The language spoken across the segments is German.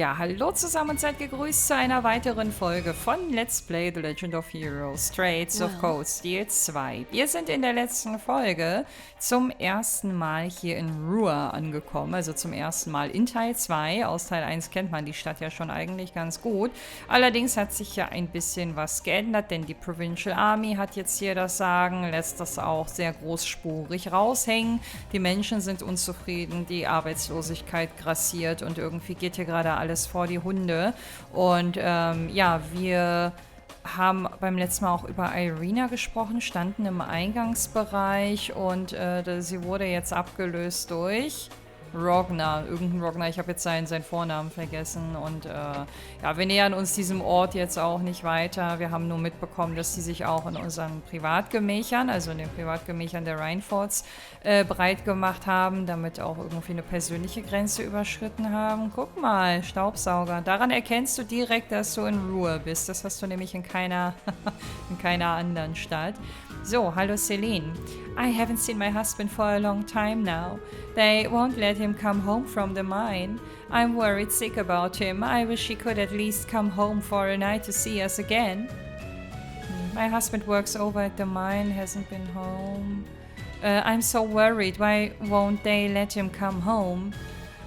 Ja, hallo zusammen und seid gegrüßt zu einer weiteren Folge von Let's Play The Legend of Heroes Straits of Cold Steel 2. Wir sind in der letzten Folge zum ersten Mal hier in Ruhr angekommen, also zum ersten Mal in Teil 2. Aus Teil 1 kennt man die Stadt ja schon eigentlich ganz gut. Allerdings hat sich ja ein bisschen was geändert, denn die Provincial Army hat jetzt hier das Sagen, lässt das auch sehr großspurig raushängen. Die Menschen sind unzufrieden, die Arbeitslosigkeit grassiert und irgendwie geht hier gerade alles vor die Hunde. Und ja, wir haben beim letzten Mal auch über Irina gesprochen, standen im Eingangsbereich und sie wurde jetzt abgelöst durch Rogner, irgendein Rogner, ich habe jetzt seinen Vornamen vergessen und ja, wir nähern uns diesem Ort jetzt auch nicht weiter. Wir haben nur mitbekommen, dass die sich auch in unseren Privatgemächern, also in den Privatgemächern der Rhineforts, breit gemacht haben, damit auch irgendwie eine persönliche Grenze überschritten haben. Guck mal, Staubsauger. Daran erkennst du direkt, dass du in Ruhr bist. Das hast du nämlich in keiner anderen Stadt. So, hallo Celine. I haven't seen my husband for a long time now. They won't let him come home from the mine. I'm worried sick about him. I wish he could at least come home for a night to see us again. My husband works over at the mine, hasn't been home. I'm so worried. Why won't they let him come home?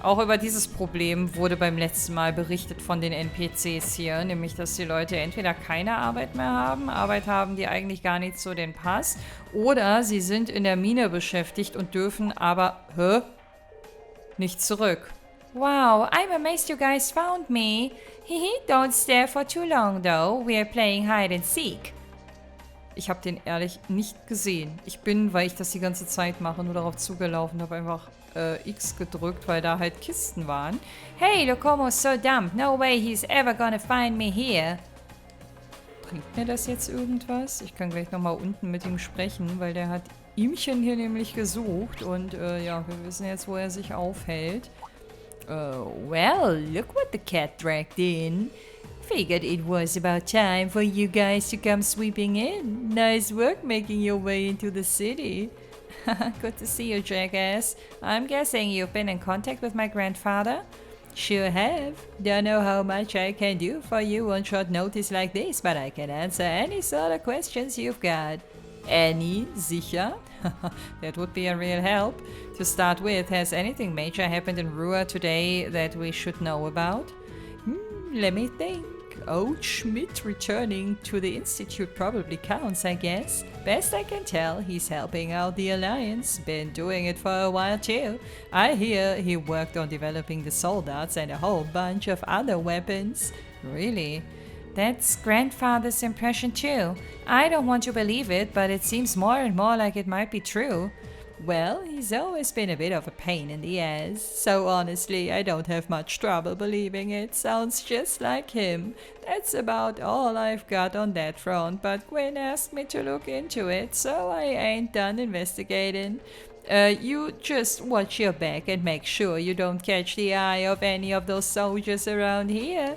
Auch über dieses Problem wurde beim letzten Mal berichtet von den NPCs hier, nämlich, dass die Leute entweder keine Arbeit mehr haben, Arbeit haben, die eigentlich gar nicht zu denen passt, oder sie sind in der Mine beschäftigt und dürfen aber, nicht zurück. Wow, I'm amazed you guys found me. Hehe, don't stare for too long though, we're playing hide and seek. Ich habe den ehrlich nicht gesehen. Ich bin, weil ich das die ganze Zeit mache, nur darauf zugelaufen, habe einfach X gedrückt, weil da halt Kisten waren. Hey, Locomo's so dumb. No way he's ever gonna find me here. Bringt mir das jetzt irgendwas? Ich kann gleich nochmal unten mit ihm sprechen, weil der hat ihmchen hier nämlich gesucht und ja, wir wissen jetzt, wo er sich aufhält. Well, look what the cat dragged in. Figured it was about time for you guys to come sweeping in. Nice work making your way into the city. Good to see you, jackass. I'm guessing you've been in contact with my grandfather? Sure have. Don't know how much I can do for you on short notice like this, but I can answer any sort of questions you've got. Any? Sicher? That would be a real help. To start with, has anything major happened in Ruhr today that we should know about? Let me think. Old Schmidt returning to the Institute probably counts, I guess. Best I can tell, he's helping out the Alliance. Been doing it for a while too. I hear he worked on developing the soldats and a whole bunch of other weapons. Really? That's grandfather's impression too. I don't want to believe it, but it seems more and more like it might be true. Well, he's always been a bit of a pain in the ass, so honestly, I don't have much trouble believing it. Sounds just like him. That's about all I've got on that front, but Gwen asked me to look into it, so I ain't done investigating. You just watch your back and make sure you don't catch the eye of any of those soldiers around here.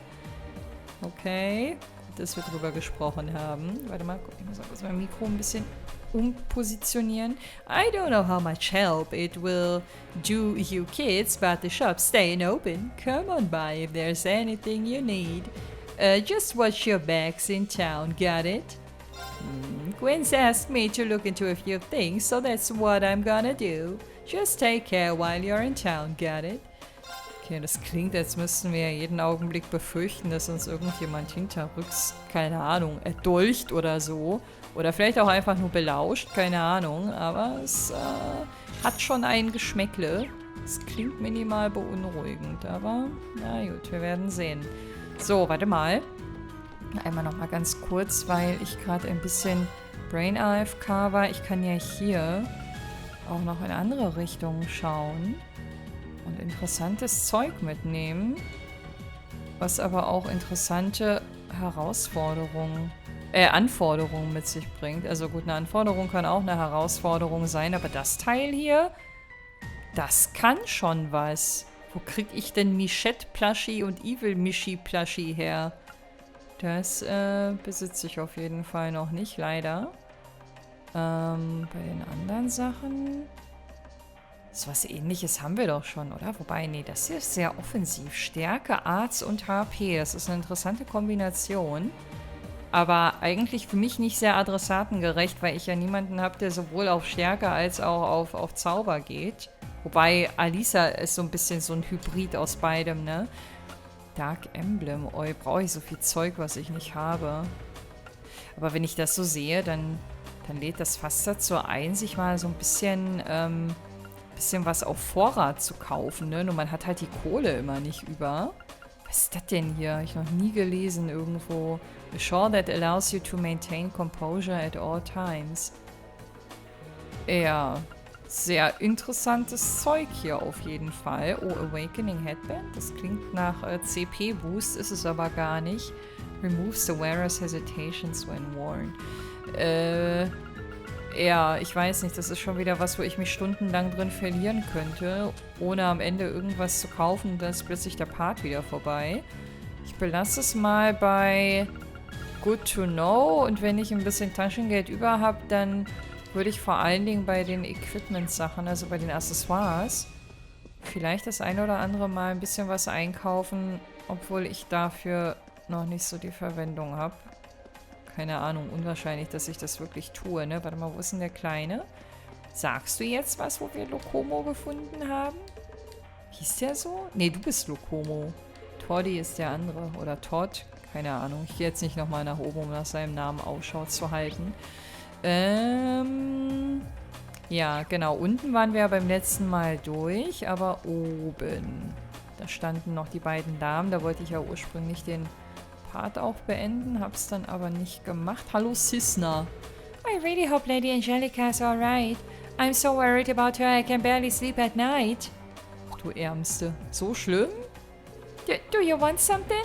Okay, dass wir drüber gesprochen haben. Warte mal, ich muss auch mein Mikro ein bisschen umpositionieren. I don't know how much help it will do you kids, but the shop's staying open. Come on by if there's anything you need. Just watch your backs in town, got it? Gwen's asked me to look into a few things, so that's what I'm gonna do. Just take care while you're in town, got it? Okay, das klingt, als müssten wir ja jeden Augenblick befürchten, dass uns irgendjemand hinterrücks, keine Ahnung, erdolcht oder so. Oder vielleicht auch einfach nur belauscht, keine Ahnung. Aber es hat schon ein Geschmäckle. Es klingt minimal beunruhigend, aber na gut, wir werden sehen. So, warte mal. Einmal nochmal ganz kurz, weil ich gerade ein bisschen Brain AFK war. Ich kann ja hier auch noch in andere Richtungen schauen und interessantes Zeug mitnehmen, was aber auch interessante Anforderungen mit sich bringt. Also gut, eine Anforderung kann auch eine Herausforderung sein, aber das Teil hier, das kann schon was. Wo krieg ich denn Michette-Plushie und Evil-Mishi-Plushie her? Das besitze ich auf jeden Fall noch nicht, leider. Bei den anderen Sachen So was Ähnliches haben wir doch schon, oder? Wobei, nee, das hier ist sehr offensiv. Stärke, Arzt und HP. Das ist eine interessante Kombination. Aber eigentlich für mich nicht sehr adressatengerecht, weil ich ja niemanden habe, der sowohl auf Stärke als auch auf Zauber geht. Wobei Alisa ist so ein bisschen so ein Hybrid aus beidem, ne? Dark Emblem. Oh, brauche ich so viel Zeug, was ich nicht habe. Aber wenn ich das so sehe, dann lädt das fast dazu ein, sich mal so ein bisschen was auf Vorrat zu kaufen, ne? Nur man hat halt die Kohle immer nicht über. Was ist das denn hier? Habe ich noch nie gelesen irgendwo. A shawl that allows you to maintain composure at all times. Ja, sehr interessantes Zeug hier auf jeden Fall. Oh, Awakening Headband. Das klingt nach CP-Boost, ist es aber gar nicht. Removes the wearer's hesitations when worn. Ja, ich weiß nicht, das ist schon wieder was, wo ich mich stundenlang drin verlieren könnte, ohne am Ende irgendwas zu kaufen und dann ist plötzlich der Part wieder vorbei. Ich belasse es mal bei Good to Know und wenn ich ein bisschen Taschengeld über habe, dann würde ich vor allen Dingen bei den Equipment-Sachen, also bei den Accessoires, vielleicht das eine oder andere mal ein bisschen was einkaufen, obwohl ich dafür noch nicht so die Verwendung habe. Keine Ahnung, unwahrscheinlich, dass ich das wirklich tue, ne? Warte mal, wo ist denn der Kleine? Sagst du jetzt was, wo wir Lokomo gefunden haben? Hieß der so? Nee, du bist Lokomo. Toddy ist der andere. Oder Todd? Keine Ahnung. Ich gehe jetzt nicht nochmal nach oben, um nach seinem Namen Ausschau zu halten. Ja, genau. Unten waren wir ja beim letzten Mal durch, aber oben. Da standen noch die beiden Damen. Da wollte ich ja ursprünglich den Part auch beenden, hab's dann aber nicht gemacht. Hallo Cisna. I really hope Lady Angelica is alright. I'm so worried about her, I can barely sleep at night. Du Ärmste. So schlimm? Do you want something?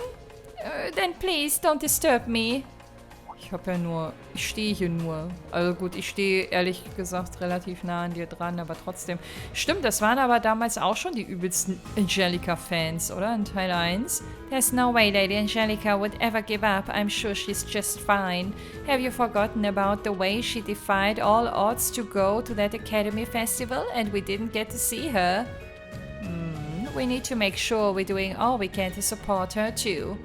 Then please, don't disturb me. Ich stehe hier nur. Also gut, ich stehe ehrlich gesagt relativ nah an dir dran, aber trotzdem. Stimmt, das waren aber damals auch schon die übelsten Angelica-Fans, oder? In Teil 1. There's no way Lady Angelica would ever give up. I'm sure she's just fine. Have you forgotten about the way she defied all odds to go to that Academy Festival and we didn't get to see her? We need to make sure we're doing all we can to support her too.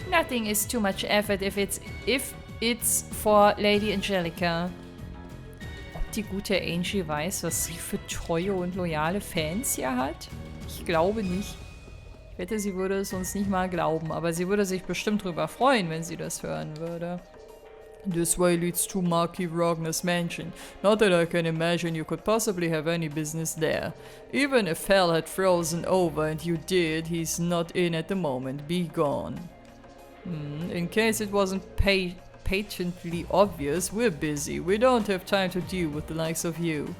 Nothing is too much effort if it's for Lady Angelica. Ob die gute Angie weiß, was sie für treue und loyale Fans hier hat? Ich glaube nicht. Ich wette, sie würde es uns nicht mal glauben, aber sie würde sich bestimmt drüber freuen, wenn sie das hören würde. This way leads to Marquis Rogner's mansion. Not that I can imagine you could possibly have any business there. Even if hell had frozen over and you did, he's not in at the moment. Be gone. In case it wasn't patently obvious, we're busy. We don't have time to deal with the likes of you.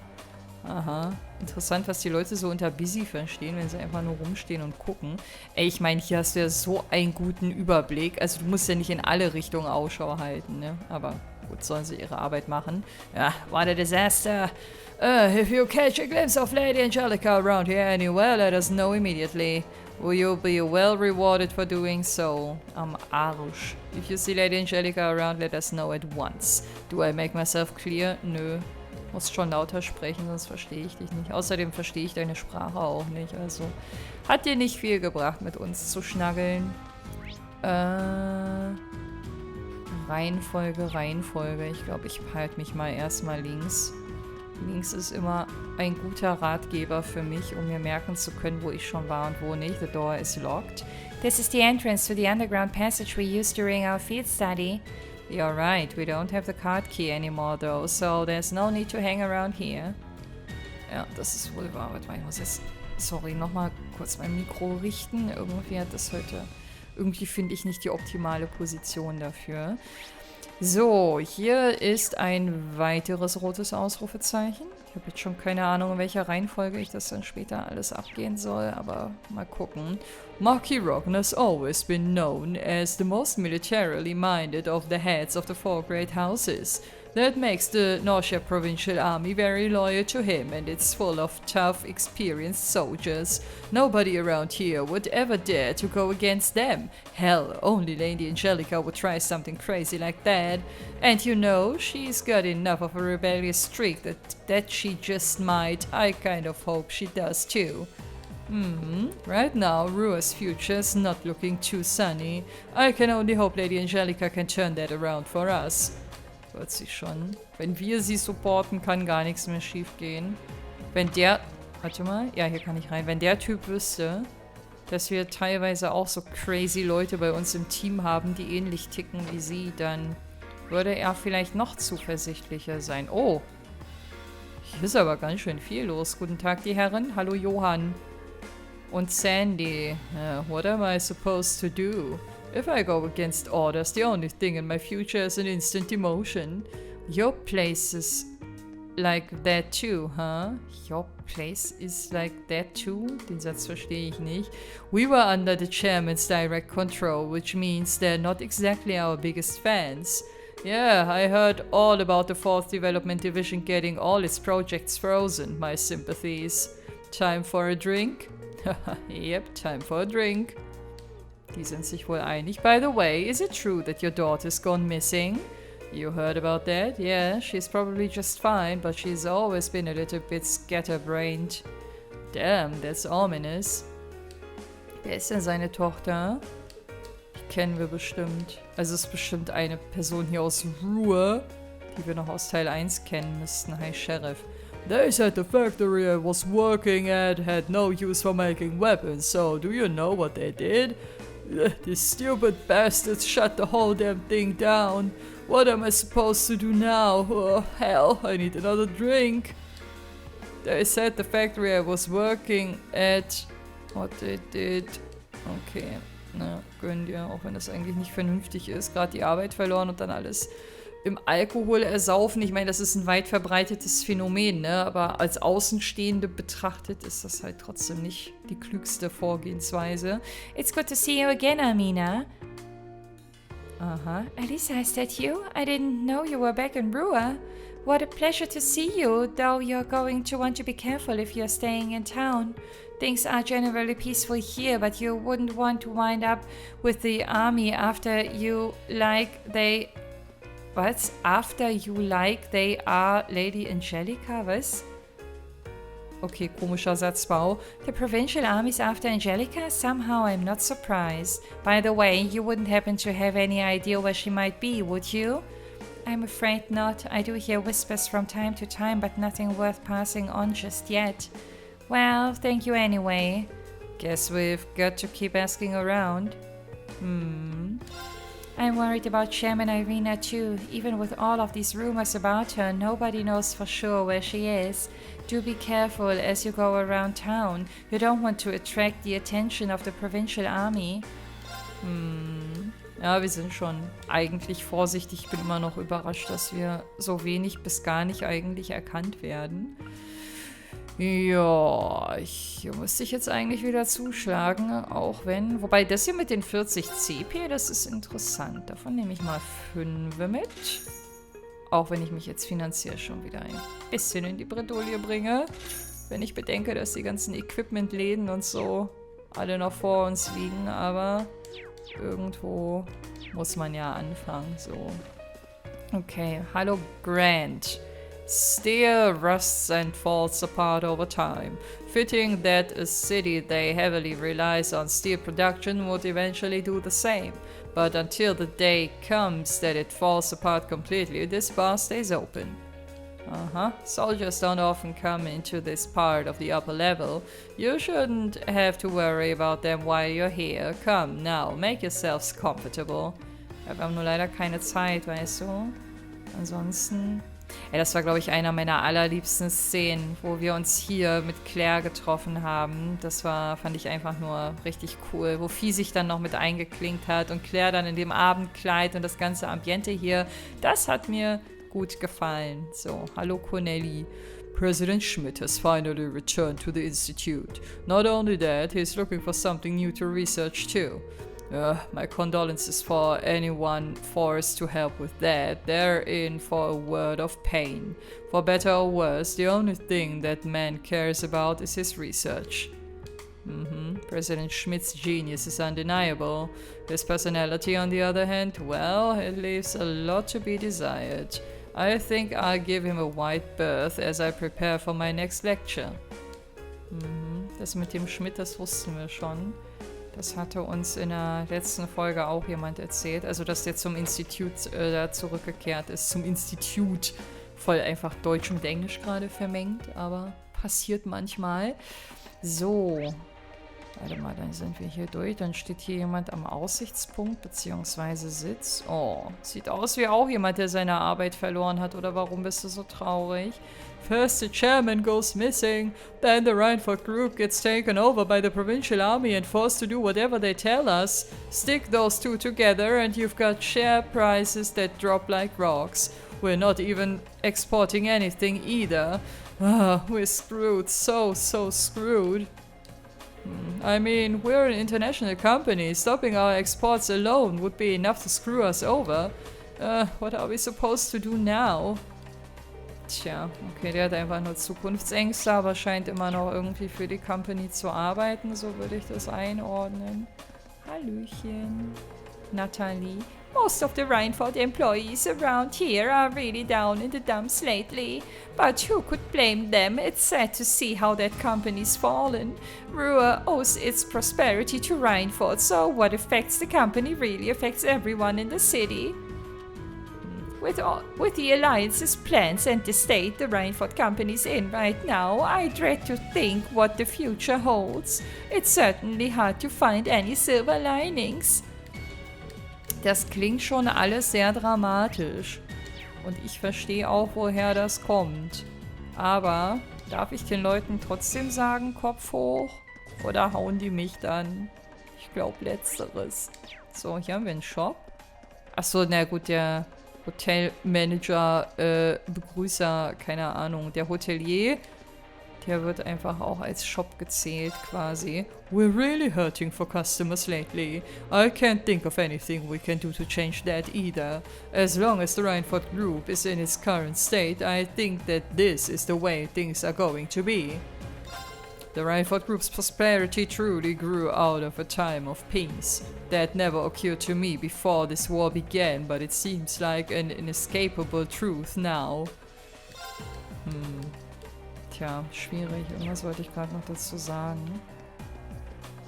Aha. Interessant, was die Leute so unter busy verstehen, wenn sie einfach nur rumstehen und gucken. Ey, ich meine, hier hast du ja so einen guten Überblick. Also du musst ja nicht in alle Richtungen Ausschau halten, ne? Aber gut, sollen sie ihre Arbeit machen. Ja, what a disaster. If you catch a glimpse of Lady Angelica around here anywhere, let us know immediately. You'll be well rewarded for doing so. Am Arsch. If you see Lady Angelica around, let us know at once. Do I make myself clear? Nö. Musst schon lauter sprechen, sonst verstehe ich dich nicht. Außerdem verstehe ich deine Sprache auch nicht. Also hat dir nicht viel gebracht, mit uns zu schnaggeln. Reihenfolge. Ich glaube, ich halte mich mal erstmal links. Links ist immer ein guter Ratgeber für mich, um mir merken zu können, wo ich schon war und wo nicht. The door is locked. This is the entrance to the underground passage we used during our field study. You're right, we don't have the card key anymore though, so there's no need to hang around here. Ja, das ist wohl wahr. Warte mal, ich muss jetzt, sorry, nochmal kurz mein Mikro richten. Irgendwie hat das heute, irgendwie finde ich nicht die optimale Position dafür. So, hier ist ein weiteres rotes Ausrufezeichen. Ich habe jetzt schon keine Ahnung, in welcher Reihenfolge ich das dann später alles abgehen soll, aber mal gucken. Marquis Rogner's always been known as the most militarily minded of the heads of the four great houses. That makes the NOCH provincial army very loyal to him, and it's full of tough, experienced soldiers. Nobody around here would ever dare to go against them. Hell, only Lady Angelica would try something crazy like that. And you know, she's got enough of a rebellious streak that she just might. I kind of hope she does too. Right now, Rua's future is not looking too sunny. I can only hope Lady Angelica can turn that around for us. Wird sie schon. Wenn wir sie supporten, kann gar nichts mehr schief gehen. Wenn der... Warte mal. Ja, hier kann ich rein. Wenn der Typ wüsste, dass wir teilweise auch so crazy Leute bei uns im Team haben, die ähnlich ticken wie sie, dann würde er vielleicht noch zuversichtlicher sein. Oh. Hier ist aber ganz schön viel los. Guten Tag, die Herren. Hallo, Johann. Und Sandy. What am I supposed to do? If I go against orders, the only thing in my future is an instant demotion. Your place is like that too, huh? Your place is like that too? Den Satz verstehe ich nicht. We were under the chairman's direct control, which means they're not exactly our biggest fans. Yeah, I heard all about the 4th Development Division getting all its projects frozen. My sympathies. Time for a drink? Yep, time for a drink. Die sind sich wohl einig. By the way, is it true that your daughter's gone missing? You heard about that? Yeah, she's probably just fine, but she's always been a little bit scatterbrained. Damn, that's ominous. Wer ist denn seine Tochter? Die kennen wir bestimmt. Also es ist bestimmt eine Person hier aus Ruhe, die wir noch aus Teil 1 kennen müssten. Hi, Sheriff. They said the factory I was working at had no use for making weapons, so do you know what they did? These stupid bastards shut the whole damn thing down. What am I supposed to do now? Oh, hell, I need another drink. They said the factory I was working at... What they did... Okay, na, gönn dir, auch wenn das eigentlich nicht vernünftig ist. Gerade die Arbeit verloren und dann alles im Alkohol ersaufen. Ich meine, das ist ein weit verbreitetes Phänomen, ne? Aber als Außenstehende betrachtet ist das halt trotzdem nicht die klügste Vorgehensweise. It's good to see you again, Amina. Aha. Elisa, is that you? I didn't know you were back in Rua. What a pleasure to see you, though you're going to want to be careful if you're staying in town. Things are generally peaceful here, but you wouldn't want to wind up with the army after you Was? After you they are Lady Angelica? Was? Okay, komischer Satzbau. The provincial army's after Angelica? Somehow I'm not surprised. By the way, you wouldn't happen to have any idea where she might be, would you? I'm afraid not. I do hear whispers from time to time, but nothing worth passing on just yet. Well, thank you anyway. Guess we've got to keep asking around. I'm worried about Chairman Irina too. Even with all of these rumors about her, nobody knows for sure where she is. Do be careful as you go around town. You don't want to attract the attention of the provincial army. Ja, wir sind schon eigentlich vorsichtig. Ich bin immer noch überrascht, dass wir so wenig bis gar nicht eigentlich erkannt werden. Ja, hier müsste ich jetzt eigentlich wieder zuschlagen, auch wenn... Wobei das hier mit den 40 CP, das ist interessant. Davon nehme ich mal 5 mit. Auch wenn ich mich jetzt finanziell schon wieder ein bisschen in die Bredouille bringe. Wenn ich bedenke, dass die ganzen Equipment-Läden und so alle noch vor uns liegen. Aber irgendwo muss man ja anfangen, so. Okay, hallo Grant. Steel rusts and falls apart over time. Fitting that a city that heavily relies on steel production would eventually do the same. But until the day comes that it falls apart completely, this bar stays open. Soldiers don't often come into this part of the upper level. You shouldn't have to worry about them while you're here. Come, now, make yourselves comfortable. Ja, wir haben nur leider keine Zeit, weißt du? Ansonsten... Ja, das war, glaube ich, einer meiner allerliebsten Szenen, wo wir uns hier mit Claire getroffen haben. Das fand ich einfach nur richtig cool, wo Vieh sich dann noch mit eingeklinkt hat und Claire dann in dem Abendkleid und das ganze Ambiente hier. Das hat mir gut gefallen. So, hallo Corneli. President Schmidt has finally returned to the Institute. Not only that, he's looking for something new to research too. My condolences for anyone forced to help with that. They're in for a word of pain. For better or worse, the only thing that man cares about is his research. President Schmidt's genius is undeniable. His personality, on the other hand, well, it leaves a lot to be desired. I think I'll give him a wide berth as I prepare for my next lecture. Das mit dem Schmidt, das wussten wir schon. Das hatte uns in der letzten Folge auch jemand erzählt. Also, dass der zum Institut da zurückgekehrt ist. Zum Institut. Voll einfach Deutsch und Englisch gerade vermengt, aber passiert manchmal. So. Warte mal, dann sind wir hier durch. Dann steht hier jemand am Aussichtspunkt bzw. Sitz. Oh, sieht aus wie auch jemand, der seine Arbeit verloren hat. Oder warum bist du so traurig? First the chairman goes missing, then the Rheinford group gets taken over by the provincial army and forced to do whatever they tell us. Stick those two together and you've got share prices that drop like rocks. We're not even exporting anything either. We're screwed, so screwed. I mean, we're an international company. Stopping our exports alone would be enough to screw us over. What are we supposed to do now? Tja, okay, der hat einfach nur Zukunftsängste, aber scheint immer noch irgendwie für die Company zu arbeiten. So würde ich das einordnen. Hallöchen. Natalie. Most of the Rheinford employees around here are really down in the dumps lately. But who could blame them? It's sad to see how that company's fallen. Ruhr owes its prosperity to Rheinford, so what affects the company really affects everyone in the city. With the Alliance's plans and the state the Rheinford company's in right now, I dread to think what the future holds. It's certainly hard to find any silver linings. Das klingt schon alles sehr dramatisch. Und ich verstehe auch, woher das kommt. Aber darf ich den Leuten trotzdem sagen, Kopf hoch? Oder hauen die mich dann? Ich glaube letzteres. So, hier haben wir einen Shop. Achso, na gut, der Hotelmanager, Begrüßer, keine Ahnung, der Hotelier, der wird einfach auch als Shop gezählt quasi. We're really hurting for customers lately. I can't think of anything we can do to change that either. As long as the Rheinford Group is in its current state, I think that this is the way things are going to be. The Rheinford Group's prosperity truly grew out of a time of peace. That never occurred to me before this war began, but it seems like an inescapable truth now. Tja, schwierig. Irgendwas wollte ich gerade noch dazu sagen.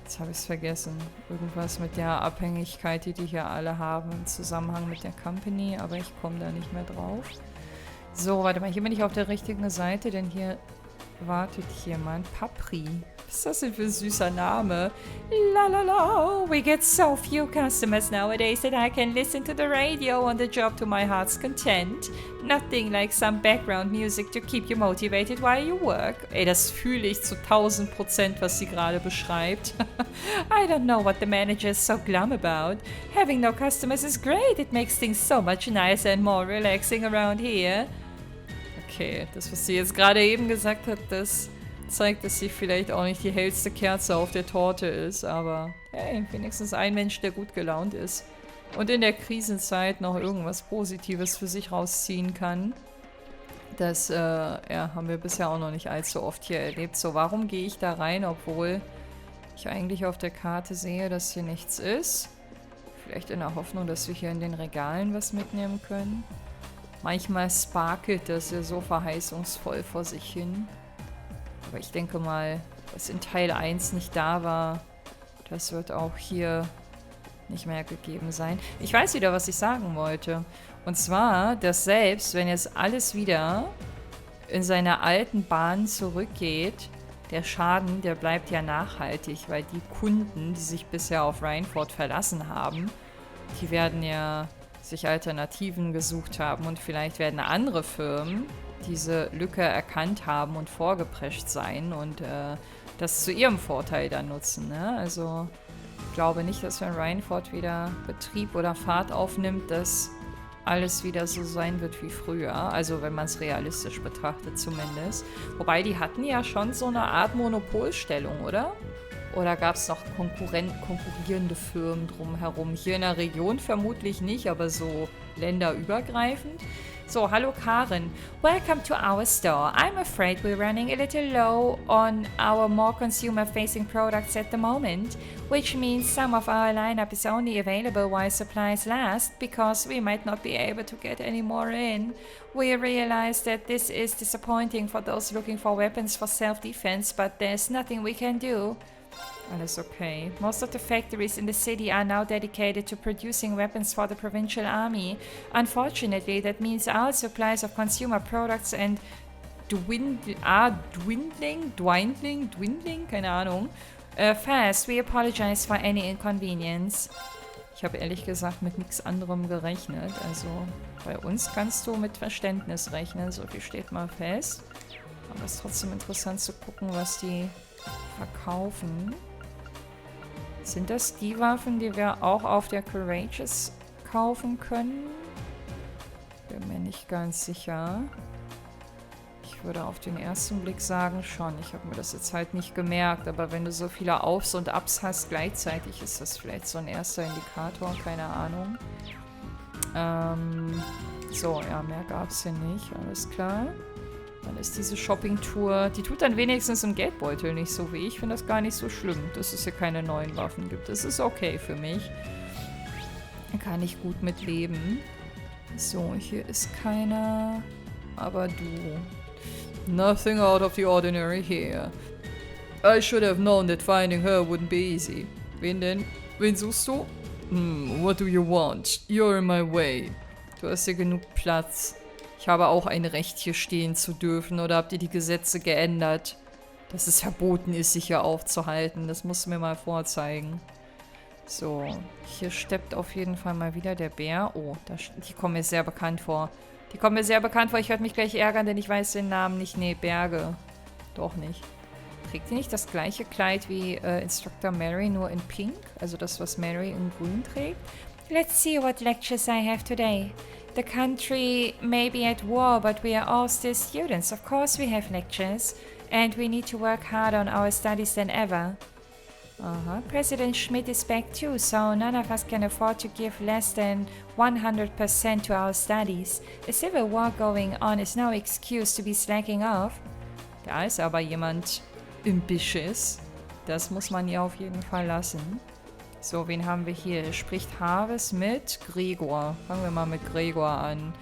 Jetzt habe ich es vergessen. Irgendwas mit der Abhängigkeit, die hier alle haben im Zusammenhang mit der Company, aber ich komme da nicht mehr drauf. So, warte mal, hier bin ich auf der richtigen Seite, denn hier wartet jemand. Papri. Was ist das denn für ein süßer Name? La la la. We get so few customers nowadays that I can listen to the radio on the job to my heart's content. Nothing like some background music to keep you motivated while you work. Ey, das fühle ich zu 1000%, was sie gerade beschreibt. I don't know what the manager is so glum about. Having no customers is great. It makes things so much nicer and more relaxing around here. Okay, das, was sie jetzt gerade eben gesagt hat, das zeigt, dass sie vielleicht auch nicht die hellste Kerze auf der Torte ist, aber hey, wenigstens ein Mensch, der gut gelaunt ist und in der Krisenzeit noch irgendwas Positives für sich rausziehen kann. Das haben wir bisher auch noch nicht allzu oft hier erlebt. So, warum gehe ich da rein, obwohl ich eigentlich auf der Karte sehe, dass hier nichts ist? Vielleicht in der Hoffnung, dass wir hier in den Regalen was mitnehmen können. Manchmal sparkelt das ja so verheißungsvoll vor sich hin. Aber ich denke mal, was in Teil 1 nicht da war, das wird auch hier nicht mehr gegeben sein. Ich weiß wieder, was ich sagen wollte. Und zwar, dass selbst, wenn jetzt alles wieder in seine alten Bahnen zurückgeht, der Schaden, der bleibt ja nachhaltig, weil die Kunden, die sich bisher auf Rheinford verlassen haben, die werden ja sich Alternativen gesucht haben und vielleicht werden andere Firmen diese Lücke erkannt haben und vorgeprescht sein und das zu ihrem Vorteil dann nutzen. Ne? Also ich glaube nicht, dass wenn Rheinford wieder Betrieb oder Fahrt aufnimmt, dass alles wieder so sein wird wie früher. Also wenn man es realistisch betrachtet zumindest. Wobei die hatten ja schon so eine Art Monopolstellung, oder? Oder gab es noch konkurrierende Firmen drumherum? Hier in der Region vermutlich nicht, aber so länderübergreifend. So, hallo Karen. Welcome to our store. I'm afraid we're running a little low on our more consumer-facing products at the moment, which means some of our lineup is only available while supplies last, because we might not be able to get any more in. We realize that this is disappointing for those looking for weapons for self-defense, but there's nothing we can do. Alles okay. Most of the factories in the city are now dedicated to producing weapons for the provincial army. Unfortunately, that means our supplies of consumer products and dwindling, keine Ahnung, fast. We apologize for any inconvenience. Ich habe ehrlich gesagt mit nichts anderem gerechnet. Also bei uns kannst du mit Verständnis rechnen, so viel steht mal fest. Aber es ist trotzdem interessant zu gucken, was die verkaufen. Sind das die Waffen, die wir auch auf der Courageous kaufen können? Bin mir nicht ganz sicher. Ich würde auf den ersten Blick sagen, schon. Ich habe mir das jetzt halt nicht gemerkt, aber wenn du so viele Aufs und Abs hast gleichzeitig, ist das vielleicht so ein erster Indikator, keine Ahnung. So, ja, mehr gab es hier nicht, alles klar. Dann ist diese Shopping-Tour, die tut dann wenigstens im Geldbeutel nicht so weh. Ich finde das gar nicht so schlimm, dass es hier keine neuen Waffen gibt. Das ist okay für mich. Da kann ich gut mit leben. So, hier ist keiner. Aber du. Nothing out of the ordinary here. I should have known that finding her wouldn't be easy. Wen denn? Wen suchst du? What do you want? You're in my way. Du hast hier genug Platz. Ich habe auch ein Recht, hier stehen zu dürfen. Oder habt ihr die Gesetze geändert? Dass es verboten ist, sich hier aufzuhalten. Das musst du mir mal vorzeigen. So, hier steppt auf jeden Fall mal wieder der Bär. Oh, die kommen mir sehr bekannt vor. Die kommen mir sehr bekannt vor. Ich werde mich gleich ärgern, denn ich weiß den Namen nicht. Nee, Berge. Doch nicht. Trägt die nicht das gleiche Kleid wie Instructor Mary, nur in Pink? Also das, was Mary in Grün trägt? Let's see what lectures I have today. The country may be at war, but we are all still students. Of course we have lectures. And we need to work harder on our studies than ever. President Schmidt is back too, so none of us can afford to give less than 100% to our studies. A civil war going on is no excuse to be slacking off. Da ist aber jemand ambitious. Das muss man ihr auf jeden Fall lassen. So, wen haben wir hier? Spricht Harves mit Gregor. Fangen wir mal mit Gregor an.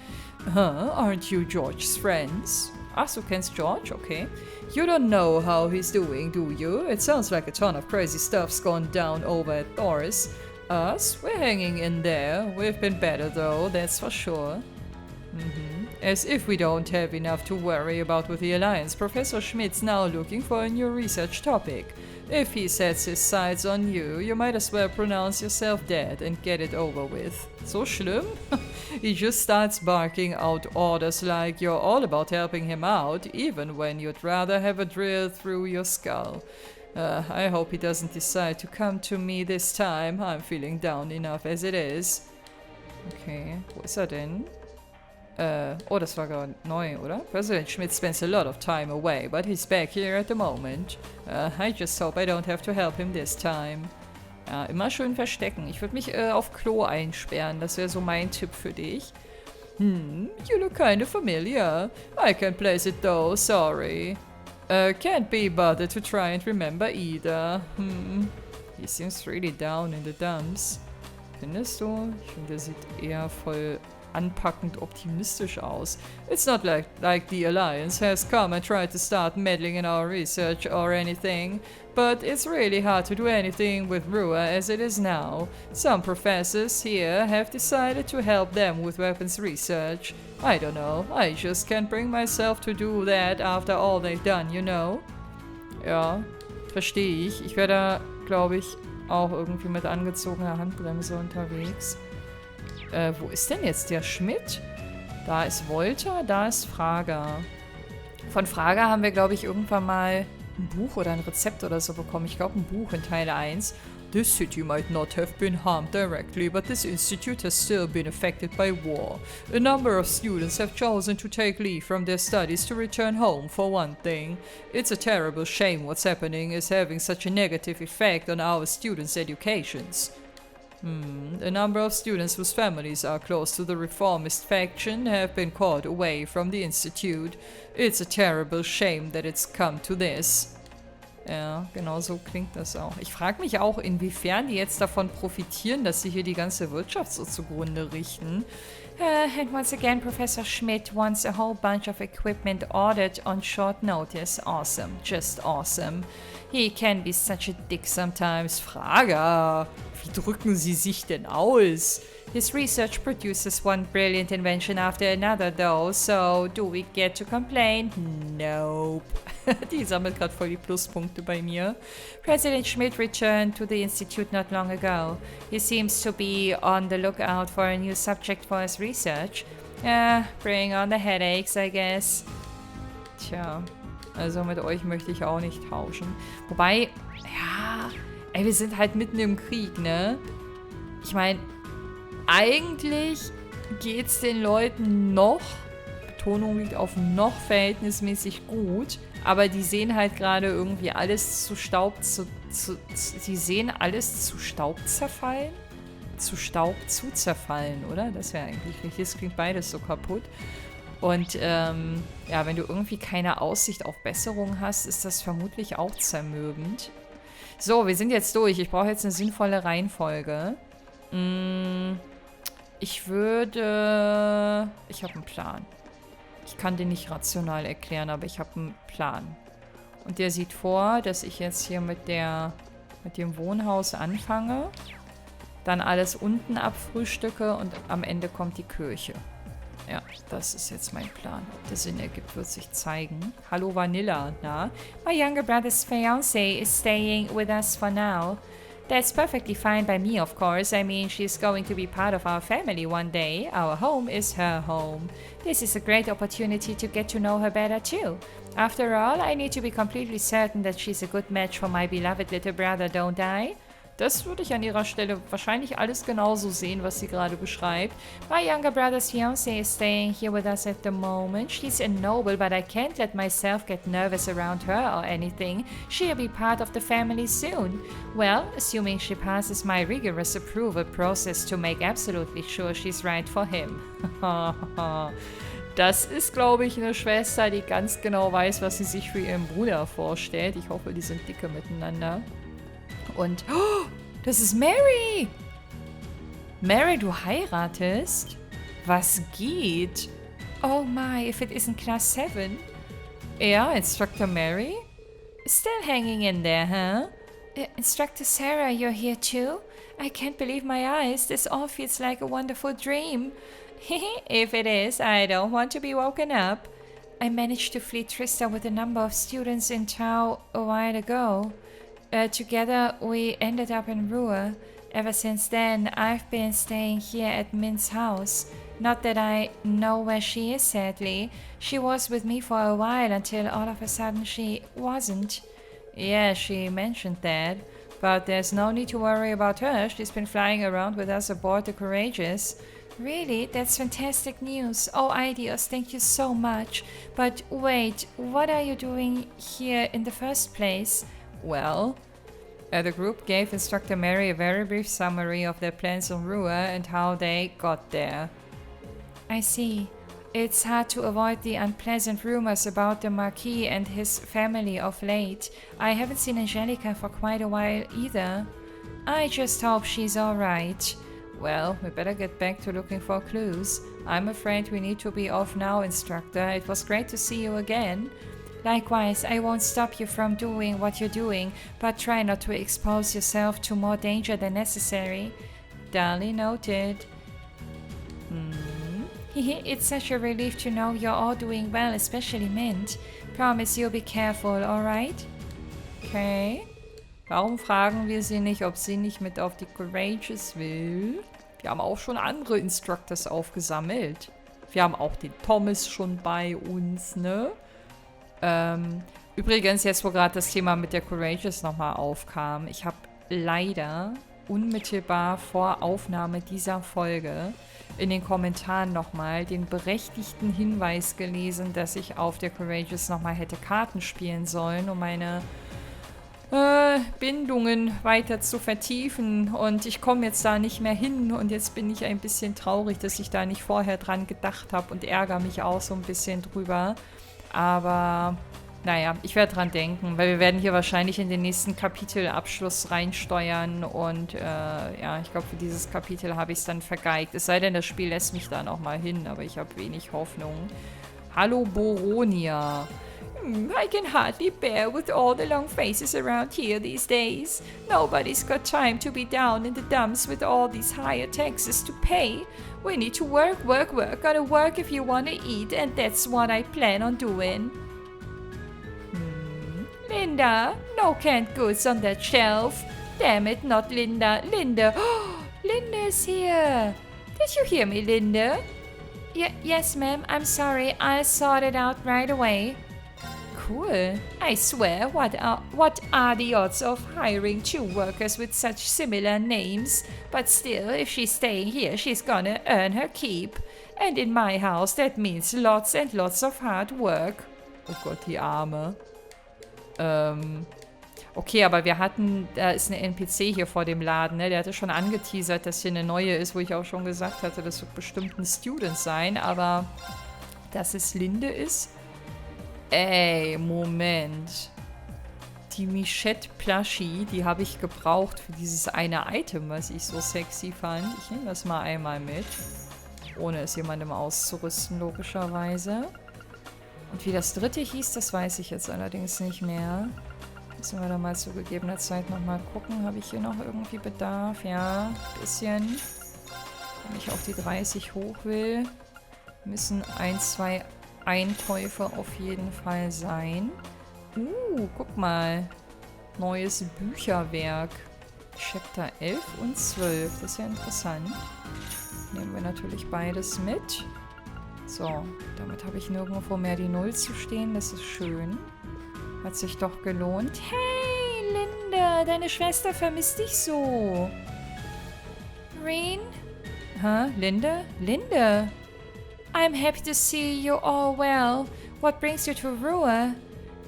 Aren't you George's friends? Ach, du kennst George? Okay. You don't know how he's doing, do you? It sounds like a ton of crazy stuff's gone down over at Thor's. Us? We're hanging in there. We've been better though, that's for sure. As if we don't have enough to worry about with the Alliance, Professor Schmidt's now looking for a new research topic. If he sets his sights on you, you might as well pronounce yourself dead and get it over with. So schlimm? He just starts barking out orders like you're all about helping him out, even when you'd rather have a drill through your skull. I hope he doesn't decide to come to me this time. I'm feeling down enough as it is. Okay, wo ist er denn? Oh, das war gerade neu, oder? President Schmidt spends a lot of time away, but he's back here at the moment. I just hope I don't have to help him this time. Ja, immer schön verstecken. Ich würde mich auf Klo einsperren. Das wäre so mein Tipp für dich. You look kind of familiar. I can't place it though, sorry. Can't be bothered to try and remember either. He seems really down in the dumps. Findest du? Ich finde, der sieht eher voll anpackend optimistisch aus. It's not like the Alliance has come and tried to start meddling in our research or anything, but it's really hard to do anything with Rua as it is now. Some professors here have decided to help them with weapons research. I don't know, I just can't bring myself to do that after all they've done, you know? Ja, verstehe ich. Ich wäre da, glaube ich, auch irgendwie mit angezogener Handbremse unterwegs. Wo ist denn jetzt der Schmidt? Da ist Wolter, da ist Frager. Von Frager haben wir, glaube ich, irgendwann mal ein Buch oder ein Rezept oder so bekommen. Ich glaube, ein Buch in Teil 1. This city might not have been harmed directly, but this institute has still been affected by war. A number of students have chosen to take leave from their studies to return home, for one thing. It's a terrible shame what's happening is having such a negative effect on our students' educations. A number of students whose families are close to the reformist faction have been called away from the institute. It's a terrible shame that it's come to this. Ja, genau so klingt das auch. Ich frage mich auch, inwiefern die jetzt davon profitieren, dass sie hier die ganze Wirtschaft so zugrunde richten. And once again, Professor Schmidt wants a whole bunch of equipment ordered on short notice. Awesome, just awesome. He can be such a dick sometimes. Frage, wie drücken Sie sich denn aus? His research produces one brilliant invention after another though, so do we get to complain? Nope. Die sammelt gerade voll die Pluspunkte bei mir. President Schmidt returned to the institute not long ago. He seems to be on the lookout for a new subject for his research. Bring on the headaches, I guess. Tja, also mit euch möchte ich auch nicht tauschen. Wobei, ja, ey, wir sind halt mitten im Krieg, ne? Ich meine, eigentlich geht's den Leuten noch, Betonung liegt auf noch, verhältnismäßig gut, aber die sehen halt gerade irgendwie alles zu Staub sie sehen alles zu Staub zerfallen? Zu Staub zu zerfallen, oder? Das wäre eigentlich richtig, das klingt beides so kaputt. Und ja, wenn du irgendwie keine Aussicht auf Besserung hast, ist das vermutlich auch zermürbend. So, wir sind jetzt durch. Ich brauche jetzt eine sinnvolle Reihenfolge. Ich habe einen Plan. Ich kann den nicht rational erklären, aber ich habe einen Plan. Und der sieht vor, dass ich jetzt hier mit dem Wohnhaus anfange, dann alles unten abfrühstücke und am Ende kommt die Kirche. Ja, das ist jetzt mein Plan. Ob das Sinn ergibt, wird sich zeigen. Hallo Vanilla, na? My younger brother's fiancée is staying with us for now. That's perfectly fine by me, of course. I mean, she's going to be part of our family one day. Our home is her home. This is a great opportunity to get to know her better too. After all, I need to be completely certain that she's a good match for my beloved little brother, don't I? Das würde ich an ihrer Stelle wahrscheinlich alles genauso sehen, was sie gerade beschreibt. My younger brother's fiancée is staying here with us at the moment. She's a noble, but I can't let myself get nervous around her or anything. She'll be part of the family soon. Well, assuming she passes my rigorous approval process to make absolutely sure she's right for him. Das ist, glaube ich, eine Schwester, die ganz genau weiß, was sie sich für ihren Bruder vorstellt. Ich hoffe, die sind dicke miteinander. Und, oh, das ist Mary! Mary, du heiratest? Was geht? Oh my, if it isn't Class 7. Ja, Instructor Mary? Still hanging in there, huh? Instructor Sarah, you're here too? I can't believe my eyes. This all feels like a wonderful dream. If it is, I don't want to be woken up. I managed to flee Trista with a number of students in Tau a while ago. Together, we ended up in Ruhr. Ever since then, I've been staying here at Min's house. Not that I know where she is, sadly. She was with me for a while until all of a sudden she wasn't. Yeah, she mentioned that. But there's no need to worry about her. She's been flying around with us aboard the Courageous. Really? That's fantastic news. Oh, Ideas, thank you so much. But wait, what are you doing here in the first place? Well, the group gave Instructor Mary a very brief summary of their plans on Ruhr and how they got there. I see. It's hard to avoid the unpleasant rumors about the Marquis and his family of late. I haven't seen Angelica for quite a while either. I just hope she's alright. Well, we better get back to looking for clues. I'm afraid we need to be off now, Instructor. It was great to see you again. Likewise, I won't stop you from doing what you're doing, but try not to expose yourself to more danger than necessary. Duly noted. It's such a relief to know you're all doing well, especially Mint. Promise you'll be careful, alright? Okay. Warum fragen wir sie nicht, ob sie nicht mit auf die Courageous will? Wir haben auch schon andere Instructors aufgesammelt. Wir haben auch den Thomas schon bei uns, ne? Übrigens, jetzt wo gerade das Thema mit der Courageous nochmal aufkam, ich habe leider unmittelbar vor Aufnahme dieser Folge in den Kommentaren nochmal den berechtigten Hinweis gelesen, dass ich auf der Courageous nochmal hätte Karten spielen sollen, um meine Bindungen weiter zu vertiefen. Und ich komme jetzt da nicht mehr hin und jetzt bin ich ein bisschen traurig, dass ich da nicht vorher dran gedacht habe und ärgere mich auch so ein bisschen drüber. Aber naja, ich werde dran denken, weil wir werden hier wahrscheinlich in den nächsten Kapitelabschluss reinsteuern und ja, ich glaube, für dieses Kapitel habe ich es dann vergeigt. Es sei denn, das Spiel lässt mich da nochmal hin, aber ich habe wenig Hoffnung. Hallo Boronia. I can hardly bear with all the long faces around here these days. Nobody's got time to be down in the dumps with all these higher taxes to pay. We need to work, work, work. Gotta work if you want to eat, and that's what I plan on doing. Linda, no canned goods on that shelf. Damn it, not Linda. Linda. Oh, Linda's here. Did you hear me, Linda? Yes, ma'am. I'm sorry. I'll sort it out right away. Cool. I swear, what are the odds of hiring 2 workers with such similar names? But still, if she's staying here, she's gonna earn her keep. And in my house, that means lots and lots of hard work. Oh Gott, die Arme. Okay, aber wir hatten, da ist eine NPC hier vor dem Laden, ne? Der hatte schon angeteasert, dass hier eine neue ist, wo ich auch schon gesagt hatte, das wird bestimmt ein Student sein, aber dass es Linde ist? Ey, Moment. Die Michette Plushie, die habe ich gebraucht für dieses eine Item, was ich so sexy fand. Ich nehme das mal einmal mit, ohne es jemandem auszurüsten, logischerweise. Und wie das dritte hieß, das weiß ich jetzt allerdings nicht mehr. Müssen wir da mal zu gegebener Zeit nochmal gucken. Habe ich hier noch irgendwie Bedarf? Ja, ein bisschen. Wenn ich auf die 30 hoch will, müssen 1, 2 Einkäufe auf jeden Fall sein. Guck mal. Neues Bücherwerk. Chapter 11 und 12. Das ist ja interessant. Nehmen wir natürlich beides mit. So, damit habe ich nirgendwo mehr die 0 zu stehen. Das ist schön. Hat sich doch gelohnt. Hey, Linda, deine Schwester vermisst dich so. Reen? Hä, Linda? Linda? I'm happy to see you all well. What brings you to Ruhr?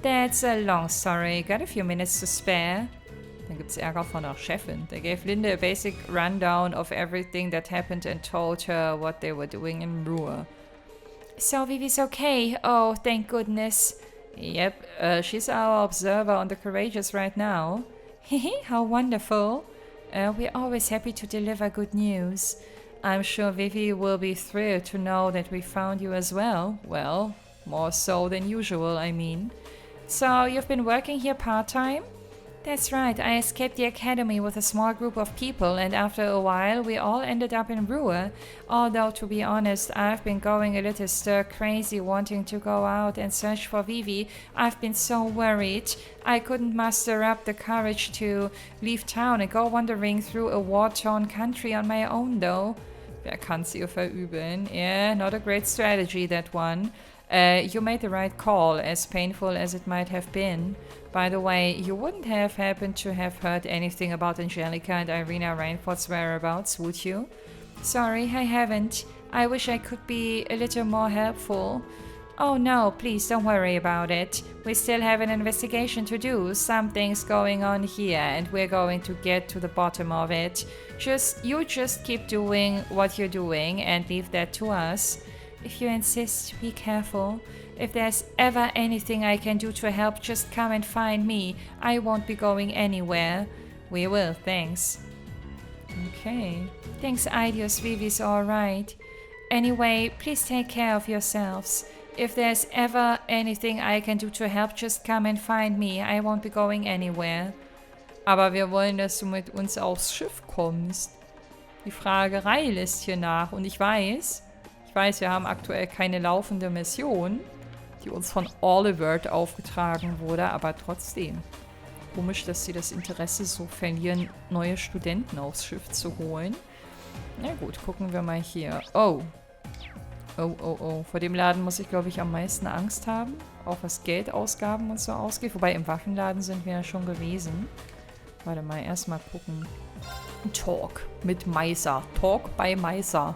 That's a long story. Got a few minutes to spare. Dann gibt's Ärger von der Chefin. They gave Linda a basic rundown of everything that happened and told her what they were doing in Ruhr. So Vivi's okay. Oh, thank goodness. Yep, she's our observer on the Courageous right now. Hehe, how wonderful. We're always happy to deliver good news. I'm sure Vivi will be thrilled to know that we found you as well. Well, more so than usual, I mean. So, you've been working here part-time? That's right, I escaped the academy with a small group of people, and after a while we all ended up in Ruhr. Although, to be honest, I've been going a little stir-crazy wanting to go out and search for Vivi. I've been so worried. I couldn't muster up the courage to leave town and go wandering through a war-torn country on my own, though. Wer kann's ihr verübeln? Yeah, not a great strategy, that one. You made the right call, as painful as it might have been. By the way, you wouldn't have happened to have heard anything about Angelica and Irina Reinforth's whereabouts, would you? Sorry, I haven't. I wish I could be a little more helpful. Oh no, please don't worry about it. We still have an investigation to do. Something's going on here and we're going to get to the bottom of it. You just keep doing what you're doing and leave that to us. If you insist, be careful. If there's ever anything I can do to help, just come and find me. I won't be going anywhere. We will, thanks. Okay. Thanks, Idios. Vivi's alright. Anyway, please take care of yourselves. If there's ever anything I can do to help, just come and find me. I won't be going anywhere. Aber wir wollen, dass du mit uns aufs Schiff kommst. Die Fragerei lässt hier nach. Und ich weiß, wir haben aktuell keine laufende Mission, die uns von Olivert aufgetragen wurde, aber trotzdem. Komisch, dass sie das Interesse so verlieren, neue Studenten aufs Schiff zu holen. Na gut, gucken wir mal hier. Oh. Vor dem Laden muss ich, glaube ich, am meisten Angst haben. Auch was Geldausgaben und so ausgeht. Wobei im Waffenladen sind wir ja schon gewesen. Warte mal, erstmal gucken. Talk mit Meiser. Talk by Meiser.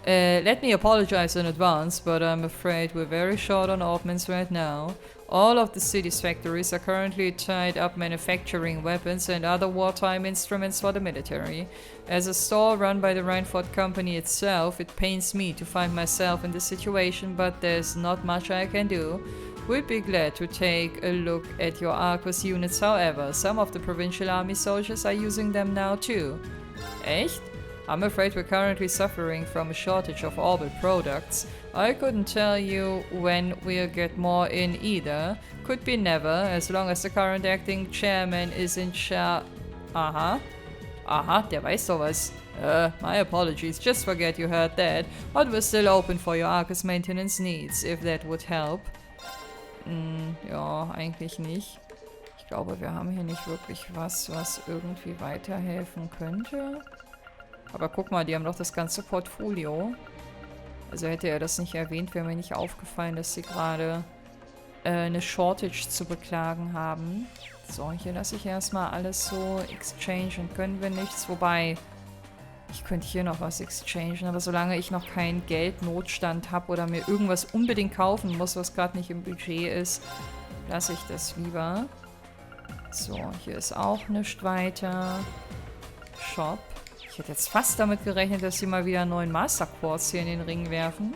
Let me apologize in advance, but I'm afraid we're very short on openings right now. All of the city's factories are currently tied up manufacturing weapons and other wartime instruments for the military. As a store run by the Reinford Company itself, it pains me to find myself in this situation, but there's not much I can do. We'd be glad to take a look at your Arcus units, however. Some of the Provincial Army soldiers are using them now too. Echt? I'm afraid we're currently suffering from a shortage of Orbit products. I couldn't tell you when we'll get more in either. Could be never, as long as the current acting chairman is in charge. Aha, der weiß sowas. My apologies, just forget you heard that. But we're still open for your Arcus maintenance needs, if that would help. Ja, eigentlich nicht. Ich glaube, wir haben hier nicht wirklich was irgendwie weiterhelfen könnte. Aber guck mal, die haben doch das ganze Portfolio. Also hätte er das nicht erwähnt, wäre mir nicht aufgefallen, dass sie gerade eine Shortage zu beklagen haben. So, hier lasse ich erstmal alles so exchangen. Können wir nichts. Wobei, ich könnte hier noch was exchangen. Aber solange ich noch keinen Geldnotstand habe oder mir irgendwas unbedingt kaufen muss, was gerade nicht im Budget ist, lasse ich das lieber. So, hier ist auch nichts weiter. Shop. Ich hätte jetzt fast damit gerechnet, dass sie mal wieder einen neuen Master Quartz hier in den Ring werfen.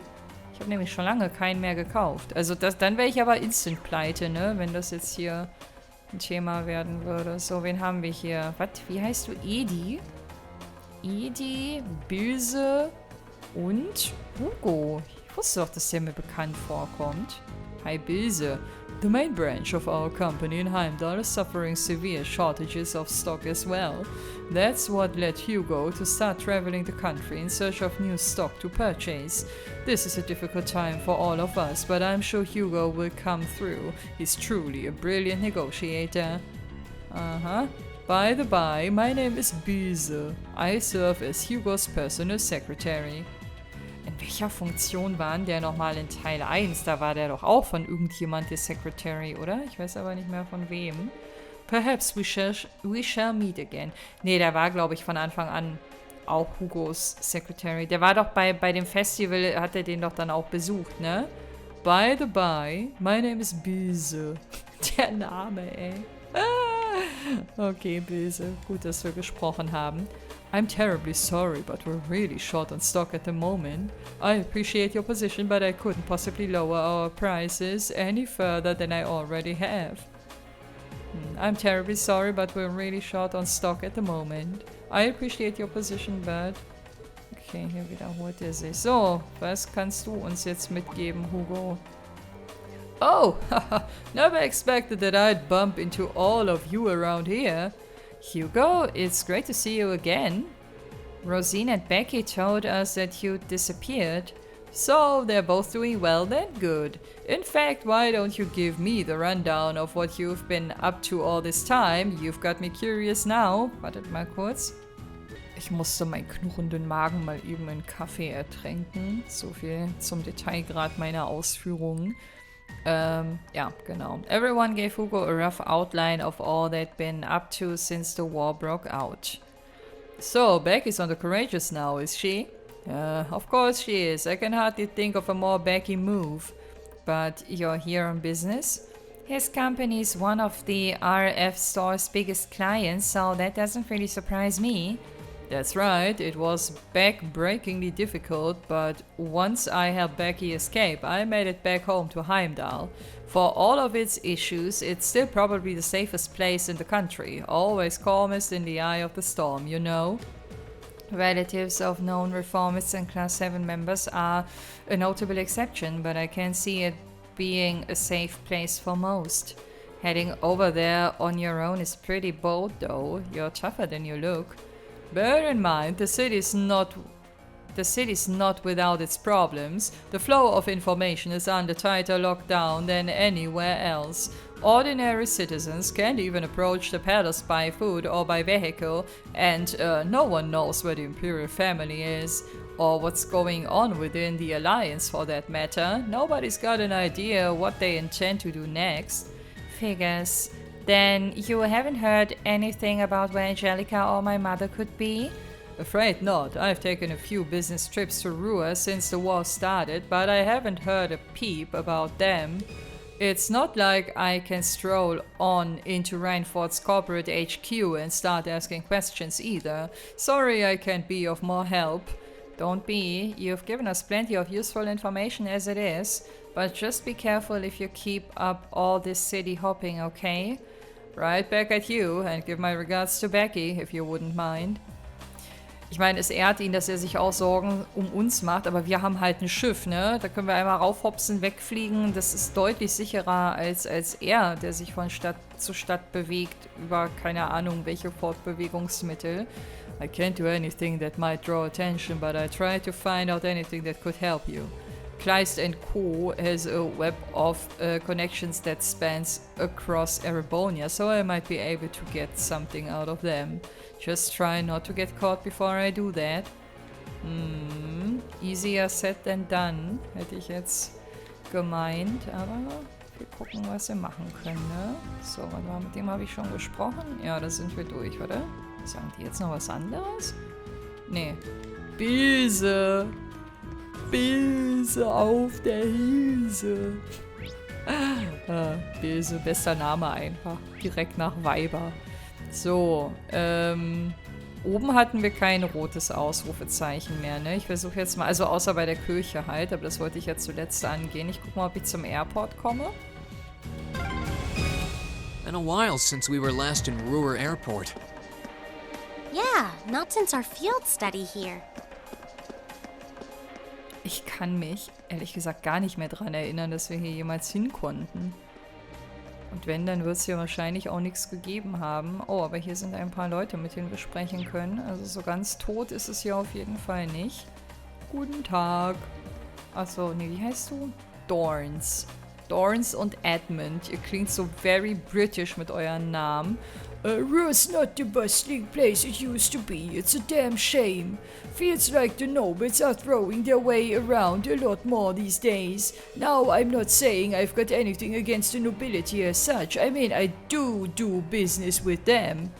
Ich habe nämlich schon lange keinen mehr gekauft. Also dann wäre ich aber instant pleite, ne? Wenn das jetzt hier ein Thema werden würde. So, wen haben wir hier? Was? Wie heißt du? Edi? Edi, Böse und Hugo. Ich wusste doch, dass der mir bekannt vorkommt. Hi, Böse. The main branch of our company in Heimdall is suffering severe shortages of stock as well. That's what led Hugo to start traveling the country in search of new stock to purchase. This is a difficult time for all of us, but I'm sure Hugo will come through. He's truly a brilliant negotiator. By the by, my name is Böse. I serve as Hugo's personal secretary. In welcher Funktion war der nochmal in Teil 1? Da war der doch auch von irgendjemand der Secretary, oder? Ich weiß aber nicht mehr von wem. Perhaps we shall meet again. Nee, der war, glaube ich, von Anfang an auch Hugos Secretary. Der war doch bei dem Festival, hat er den doch dann auch besucht, ne? By the by, my name is Böse. Der Name, ey. Okay, Böse. Gut, dass wir gesprochen haben. I'm terribly sorry, but we're really short on stock at the moment. I appreciate your position, but I couldn't possibly lower our prices any further than I already have. I'm terribly sorry, but we're really short on stock at the moment. I appreciate your position, but... Okay, hier wiederholt er sich. So, was kannst du uns jetzt mitgeben, Hugo? Oh, never expected that I'd bump into all of you around here. Hugo, it's great to see you again. Rosine and Becky told us that you disappeared. So, they're both doing well then? Good. In fact, why don't you give me the rundown of what you've been up to all this time? You've got me curious now. Wartet mal kurz. Ich musste meinen knurrenden Magen mal eben in Kaffee ertränken. So viel zum Detailgrad meiner Ausführungen. Ja, genau. Everyone gave Hugo a rough outline of all they'd been up to since the war broke out. So, Becky's on the courageous now, is she? Of course she is. I can hardly think of a more Becky move. But you're here on business? His company is one of the RF store's biggest clients, so that doesn't really surprise me. That's right, it was back-breakingly difficult, but once I helped Becky escape, I made it back home to Heimdall. For all of its issues, it's still probably the safest place in the country, always calmest in the eye of the storm, you know? Relatives of known reformists and Class 7 members are a notable exception, but I can see it being a safe place for most. Heading over there on your own is pretty bold though, you're tougher than you look. Bear in mind, the city's not without its problems. The flow of information is under tighter lockdown than anywhere else. Ordinary citizens can't even approach the palace by foot or by vehicle, and no one knows where the imperial family is, or what's going on within the alliance for that matter. Nobody's got an idea what they intend to do next. Figures. Then you haven't heard anything about where Angelica or my mother could be? Afraid not. I've taken a few business trips to Ruhr since the war started, but I haven't heard a peep about them. It's not like I can stroll on into Reinford's corporate HQ and start asking questions either. Sorry I can't be of more help. Don't be. You've given us plenty of useful information as it is, but just be careful if you keep up all this city hopping, okay? Right back at you, and give my regards to Becky, if you wouldn't mind. Ich meine, es ehrt ihn, dass er sich auch Sorgen um uns macht, aber wir haben halt ein Schiff, ne? Da können wir einmal raufhopsen, wegfliegen. Das ist deutlich sicherer als er, der sich von Stadt zu Stadt bewegt, über keine Ahnung welche Fortbewegungsmittel. I can't do anything that might draw attention, but I try to find out anything that could help you. Kleist & Co. has a web of connections that spans across Erebonia, so I might be able to get something out of them. Just try not to get caught before I do that. Easier said than done, hätte ich jetzt gemeint, aber wir gucken, was wir machen können, ne? So, warte mal, mit dem habe ich schon gesprochen. Ja, da sind wir durch, oder? Sagen die jetzt noch was anderes? Nee. Bise! Bise auf der Hilse! Bise, bester Name einfach. Direkt nach Weiber. So, oben hatten wir kein rotes Ausrufezeichen mehr, ne? Ich versuche jetzt mal, also außer bei der Kirche halt, aber das wollte ich ja zuletzt angehen. Ich gucke mal, ob ich zum Airport komme. Been a while since we were last in Ruhr Airport. Yeah, not since our field study here. Ich kann mich, ehrlich gesagt, gar nicht mehr dran erinnern, dass wir hier jemals hin konnten. Und wenn, dann wird es hier wahrscheinlich auch nichts gegeben haben. Oh, aber hier sind ein paar Leute, mit denen wir sprechen können. Also so ganz tot ist es hier auf jeden Fall nicht. Guten Tag. Achso, nee, wie heißt du? Dorns. Dorns und Edmund. Ihr klingt so very British mit euren Namen. Ruhr's not the bustling place it used to be. It's a damn shame. Feels like the nobles are throwing their way around a lot more these days. Now, I'm not saying I've got anything against the nobility as such. I mean, I do business with them.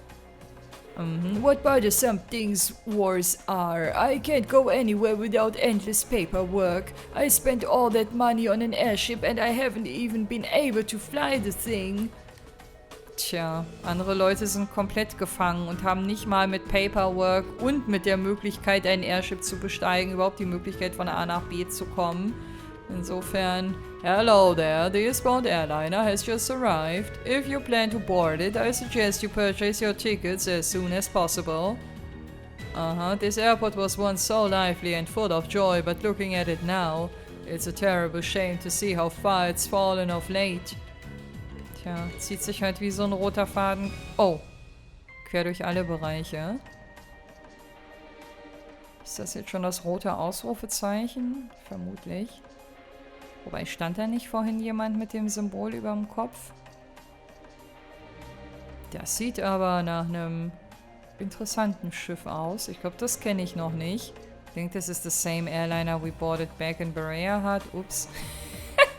What bothersome things wars are. I can't go anywhere without endless paperwork. I spent all that money on an airship and I haven't even been able to fly the thing. Tja, andere Leute sind komplett gefangen und haben nicht mal mit Paperwork und mit der Möglichkeit, ein Airship zu besteigen, überhaupt die Möglichkeit, von A nach B zu kommen. Insofern, hello there, the eastbound airliner has just arrived. If you plan to board it, I suggest you purchase your tickets as soon as possible. This airport was once so lively and full of joy, but looking at it now, it's a terrible shame to see how far it's fallen of late. Tja, zieht sich halt wie so ein roter Faden. Oh, quer durch alle Bereiche. Ist das jetzt schon das rote Ausrufezeichen? Vermutlich. Wobei, stand da nicht vorhin jemand mit dem Symbol über dem Kopf? Das sieht aber nach einem interessanten Schiff aus. Ich glaube, das kenne ich noch nicht. Ich denke, das ist the same airliner we boarded back in Berea hat. Ups.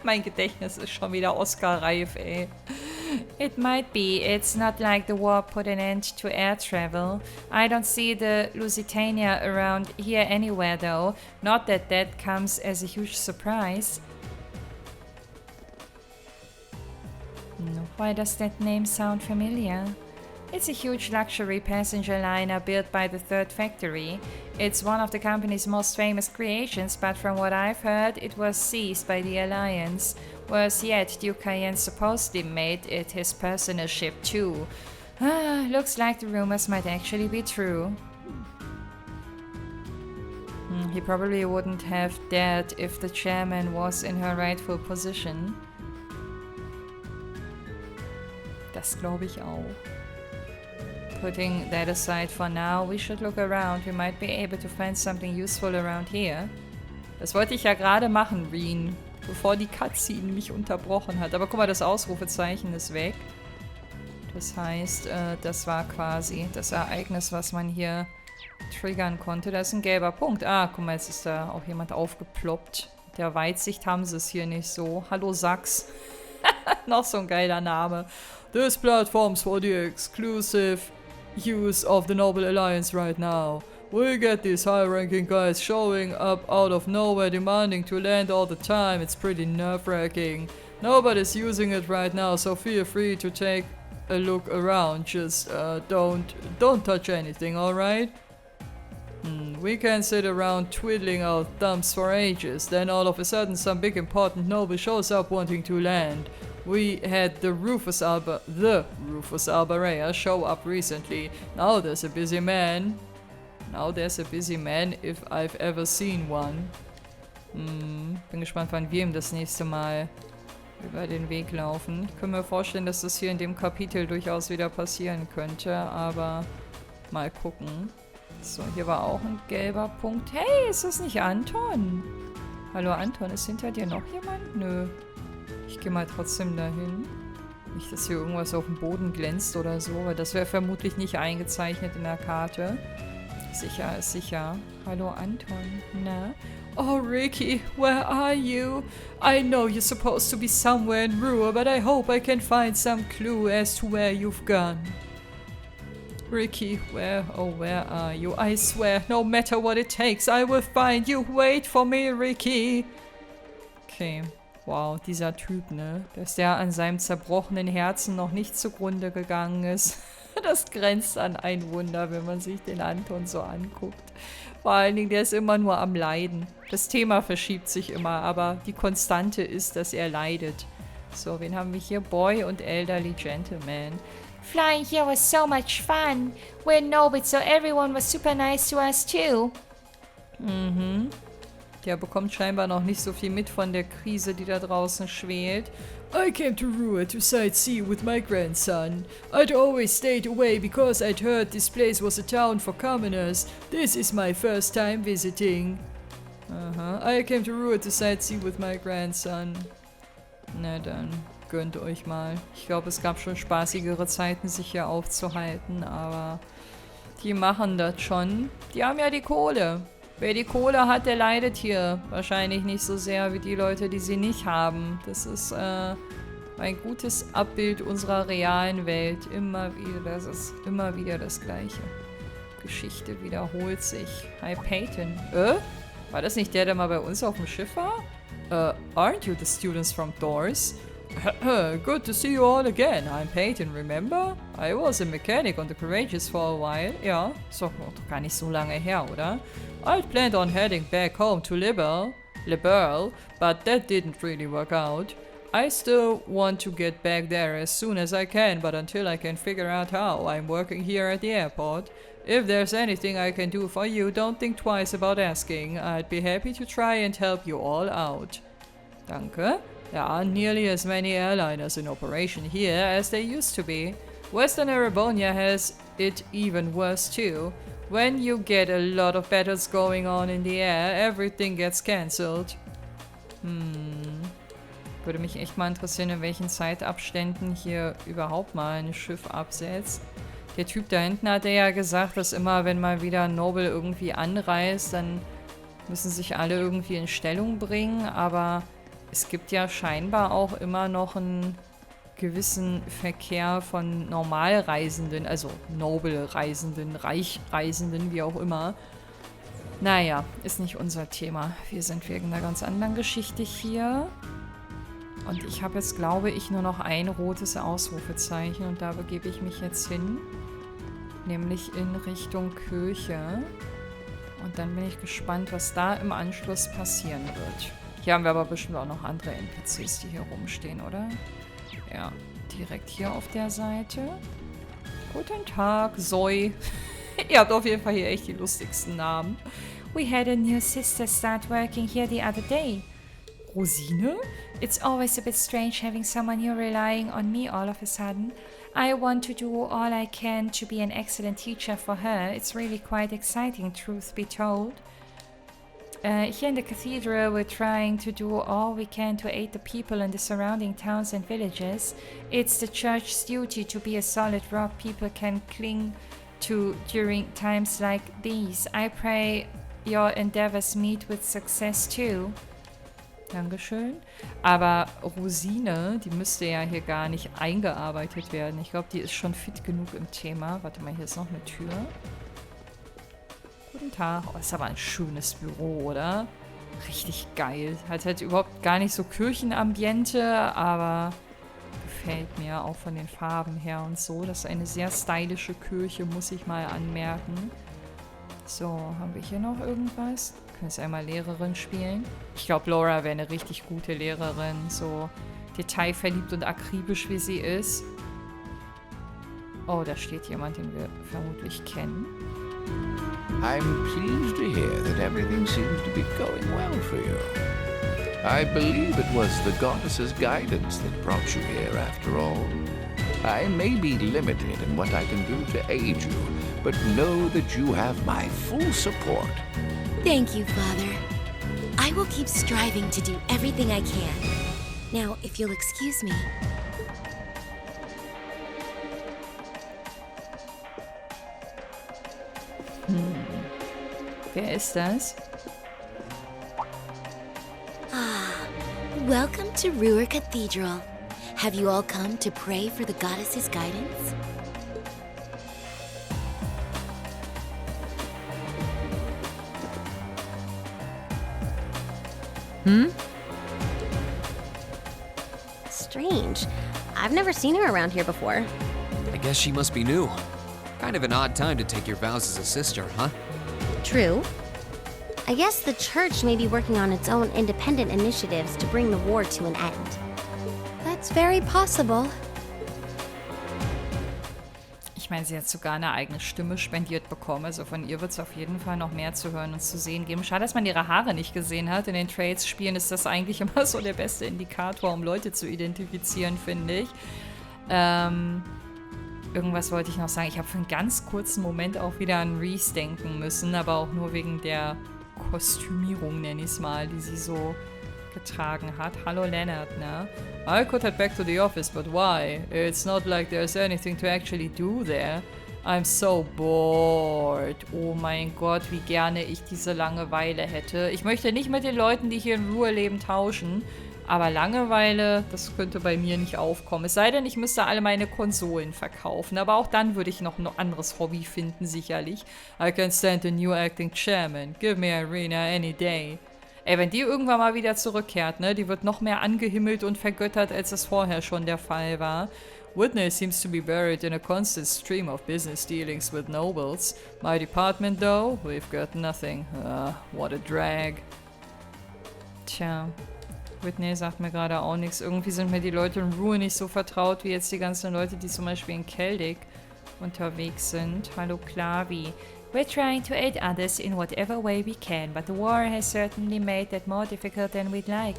Mein Gedächtnis ist schon wieder Oscar-reif, ey. It might be. It's not like the war put an end to air travel. I don't see the Lusitania around here anywhere, though. Not that that comes as a huge surprise. Why does that name sound familiar? It's a huge luxury passenger liner built by the Third Factory. It's one of the company's most famous creations, but from what I've heard, it was seized by the Alliance. Worse yet, Duke Cayenne supposedly made it his personal ship too. Looks like the rumors might actually be true. He probably wouldn't have dared if the chairman was in her rightful position. Das glaube ich auch. Putting that aside for now, we should look around. We might be able to find something useful around here. Das wollte ich ja gerade machen, Reen, bevor die Cutscene mich unterbrochen hat. Aber guck mal, das Ausrufezeichen ist weg. Das heißt, das war quasi das Ereignis, was man hier triggern konnte. Da ist ein gelber Punkt. Ah, guck mal, jetzt ist da auch jemand aufgeploppt. Mit der Weitsicht haben sie es hier nicht so. Hallo Sachs. Noch so ein geiler Name. This platform's for the exclusive use of the Noble Alliance right now. We get these high-ranking guys showing up out of nowhere demanding to land all the time. It's pretty nerve-wracking. Nobody's using it right now, so feel free to take a look around. Just don't touch anything, alright? We can sit around twiddling our thumbs for ages. Then all of a sudden some big important noble shows up wanting to land. We had the Rufus Albarea show up recently. Now there's a busy man. If I've ever seen one. Bin gespannt, wann wir ihm das nächste Mal über den Weg laufen. Ich kann mir vorstellen, dass das hier in dem Kapitel durchaus wieder passieren könnte, aber mal gucken. So, hier war auch ein gelber Punkt. Hey, ist das nicht Anton? Hallo Anton, ist hinter dir noch jemand? Nö. Ich gehe mal trotzdem dahin. Nicht, dass hier irgendwas auf dem Boden glänzt oder so, weil das wäre vermutlich nicht eingezeichnet in der Karte. Sicher ist sicher. Hallo Anton. Na? Oh Ricky, where are you? I know you're supposed to be somewhere in Ruhr, but I hope I can find some clue as to where you've gone. Ricky, where are you? I swear, no matter what it takes, I will find you. Wait for me, Ricky. Okay, wow, dieser Typ, ne? Dass der an seinem zerbrochenen Herzen noch nicht zugrunde gegangen ist. Das grenzt an ein Wunder, wenn man sich den Anton so anguckt. Vor allen Dingen, der ist immer nur am Leiden. Das Thema verschiebt sich immer, aber die Konstante ist, dass er leidet. So, wen haben wir hier? Boy und Elderly Gentleman. Flying here was so much fun. We're nobles, so everyone was super nice to us too. Der bekommt scheinbar noch nicht so viel mit von der Krise, die da draußen schwelt. I came to Ruhr to sightsee with my grandson. I'd always stayed away because I'd heard this place was a town for commoners. This is my first time visiting. I came to Ruhr to sightsee with my grandson. Na dann, gönnt euch mal. Ich glaube, es gab schon spaßigere Zeiten, sich hier aufzuhalten, aber die machen das schon. Die haben ja die Kohle. Wer die Kohle hat, der leidet hier wahrscheinlich nicht so sehr wie die Leute, die sie nicht haben. Das ist ein gutes Abbild unserer realen Welt. Das ist immer wieder das Gleiche. Geschichte wiederholt sich. Hi Peyton. War das nicht der mal bei uns auf dem Schiff war? Aren't you the students from Doors? Good to see you all again. I'm Peyton, remember? I was a mechanic on the Courageous for a while. Ja, ist doch gar nicht so lange her, oder? I'd planned on heading back home to Liberl, but that didn't really work out. I still want to get back there as soon as I can, but until I can figure out how, I'm working here at the airport. If there's anything I can do for you, don't think twice about asking. I'd be happy to try and help you all out. Danke. There aren't nearly as many airliners in operation here as there used to be. Western Erebonia has it even worse too. When you get a lot of battles going on in the air, everything gets cancelled. Würde mich echt mal interessieren, in welchen Zeitabständen hier überhaupt mal ein Schiff absetzt. Der Typ da hinten hatte ja gesagt, dass immer, wenn mal wieder ein Noble irgendwie anreist, dann müssen sich alle irgendwie in Stellung bringen, aber es gibt ja scheinbar auch immer noch einen gewissen Verkehr von Normalreisenden, also Noble-Reisenden, Reichreisenden, wie auch immer. Naja, ist nicht unser Thema. Wir sind wegen einer ganz anderen Geschichte hier. Und ich habe jetzt, glaube ich, nur noch ein rotes Ausrufezeichen und da begebe ich mich jetzt hin. Nämlich in Richtung Kirche. Und dann bin ich gespannt, was da im Anschluss passieren wird. Hier haben wir aber bestimmt auch noch andere NPCs, die hier rumstehen, oder? Ja, direkt hier auf der Seite. Guten Tag, Zoe. Ihr habt auf jeden Fall hier echt die lustigsten Namen. We had a new sister start working here the other day. Rosine? It's always a bit strange having someone new relying on me all of a sudden. I want to do all I can to be an excellent teacher for her. It's really quite exciting, truth be told. Here in the cathedral, we're trying to do all we can to aid the people in the surrounding towns and villages. It's the church's duty to be a solid rock people can cling to during times like these. I pray your endeavors meet with success too. Dankeschön. Aber Rosine, die müsste ja hier gar nicht eingearbeitet werden. Ich glaube, die ist schon fit genug im Thema. Warte mal, hier ist noch eine Tür. Guten Tag. Oh, ist aber ein schönes Büro, oder? Richtig geil. Hat halt überhaupt gar nicht so Kirchenambiente, aber gefällt mir auch von den Farben her und so. Das ist eine sehr stylische Kirche, muss ich mal anmerken. So, haben wir hier noch irgendwas? Können wir einmal Lehrerin spielen? Ich glaube, Laura wäre eine richtig gute Lehrerin. So detailverliebt und akribisch, wie sie ist. Oh, da steht jemand, den wir vermutlich kennen. I'm pleased to hear that everything seems to be going well for you. I believe it was the goddess's guidance that brought you here after all. I may be limited in what I can do to aid you, but know that you have my full support. Thank you, Father. I will keep striving to do everything I can. Now, if you'll excuse me. Wer ist das? Welcome to Ruhr Cathedral. Have you all come to pray for the goddess's guidance? Strange. I've never seen her around here before. I guess she must be new. Kind of an odd time to take your vows as a sister, huh? True. I guess the church may be working on its own independent initiatives to bring the war to an end. That's very possible. Ich meine, sie hat sogar eine eigene Stimme spendiert bekommen. Also von ihr wird es auf jeden Fall noch mehr zu hören und zu sehen geben. Schade, dass man ihre Haare nicht gesehen hat. In den Trades-Spielen ist das eigentlich immer so der beste Indikator, um Leute zu identifizieren, finde ich. Irgendwas wollte ich noch sagen. Ich habe für einen ganz kurzen Moment auch wieder an Reese denken müssen, aber auch nur wegen der Kostümierung, nenne ich es mal, die sie so getragen hat. Hallo Leonard, ne? I could head back to the office, but why? It's not like there's anything to actually do there. I'm so bored. Oh mein Gott, wie gerne ich diese Langeweile hätte. Ich möchte nicht mit den Leuten, die hier in Ruhe leben, tauschen. Aber Langeweile, das könnte bei mir nicht aufkommen. Es sei denn, ich müsste alle meine Konsolen verkaufen. Aber auch dann würde ich noch ein anderes Hobby finden, sicherlich. I can stand the new acting chairman. Give me Arena any day. Ey, wenn die irgendwann mal wieder zurückkehrt, ne, die wird noch mehr angehimmelt und vergöttert, als es vorher schon der Fall war. Whitney seems to be buried in a constant stream of business dealings with nobles. My department, though, we've got nothing. What a drag. Tja, Whitney sagt mir gerade auch nichts. Irgendwie sind mir die Leute in Ruhe nicht so vertraut, wie jetzt die ganzen Leute, die zum Beispiel in Keldig unterwegs sind. Hallo Klavi. We're trying to aid others in whatever way we can, but the war has certainly made that more difficult than we'd like.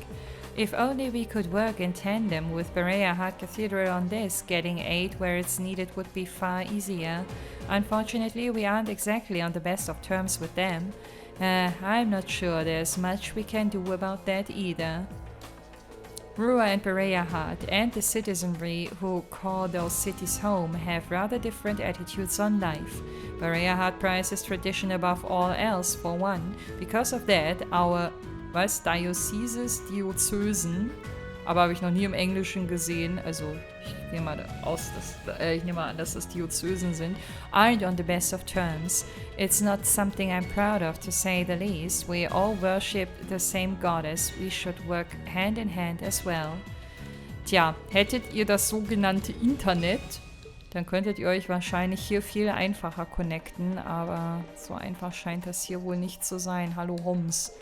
If only we could work in tandem with Berea Heart Cathedral on this, getting aid where it's needed would be far easier. Unfortunately, we aren't exactly on the best of terms with them. I'm not sure there's much we can do about that either. Ruhr and Berea Heart and the citizenry who call those cities home have rather different attitudes on life. Berea Heart prizes tradition above all else, for one. Because of that, our Diözesen, aber habe ich noch nie im Englischen gesehen, also ich nehme mal an, dass das Diözesen sind, aren't on the best of terms. It's not something I'm proud of, to say the least. We all worship the same goddess. We should work hand in hand as well. Tja, hättet ihr das sogenannte Internet, dann könntet ihr euch wahrscheinlich hier viel einfacher connecten, aber so einfach scheint das hier wohl nicht zu sein. Hallo Homs.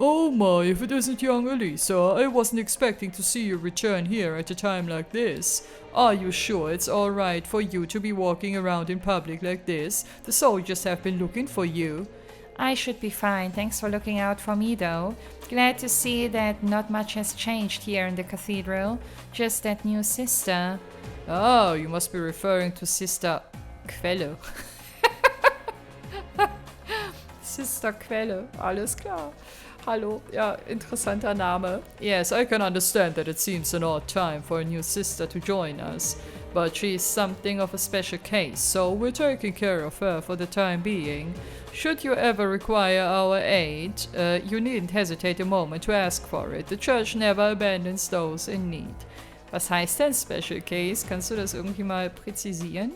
Oh my, if it isn't young Elisa, I wasn't expecting to see you return here at a time like this. Are you sure it's alright for you to be walking around in public like this? The soldiers have been looking for you. I should be fine, thanks for looking out for me though. Glad to see that not much has changed here in the cathedral. Just that new sister. Oh, you must be referring to Sister Quelle. Sister Quelle, alles klar. Hallo, ja, interessanter Name. Yes, I can understand that it seems an odd time for a new sister to join us. But she's something of a special case, so we're taking care of her for the time being. Should you ever require our aid, you needn't hesitate a moment to ask for it. The church never abandons those in need. Was heißt denn Special Case? Kannst du das irgendwie mal präzisieren?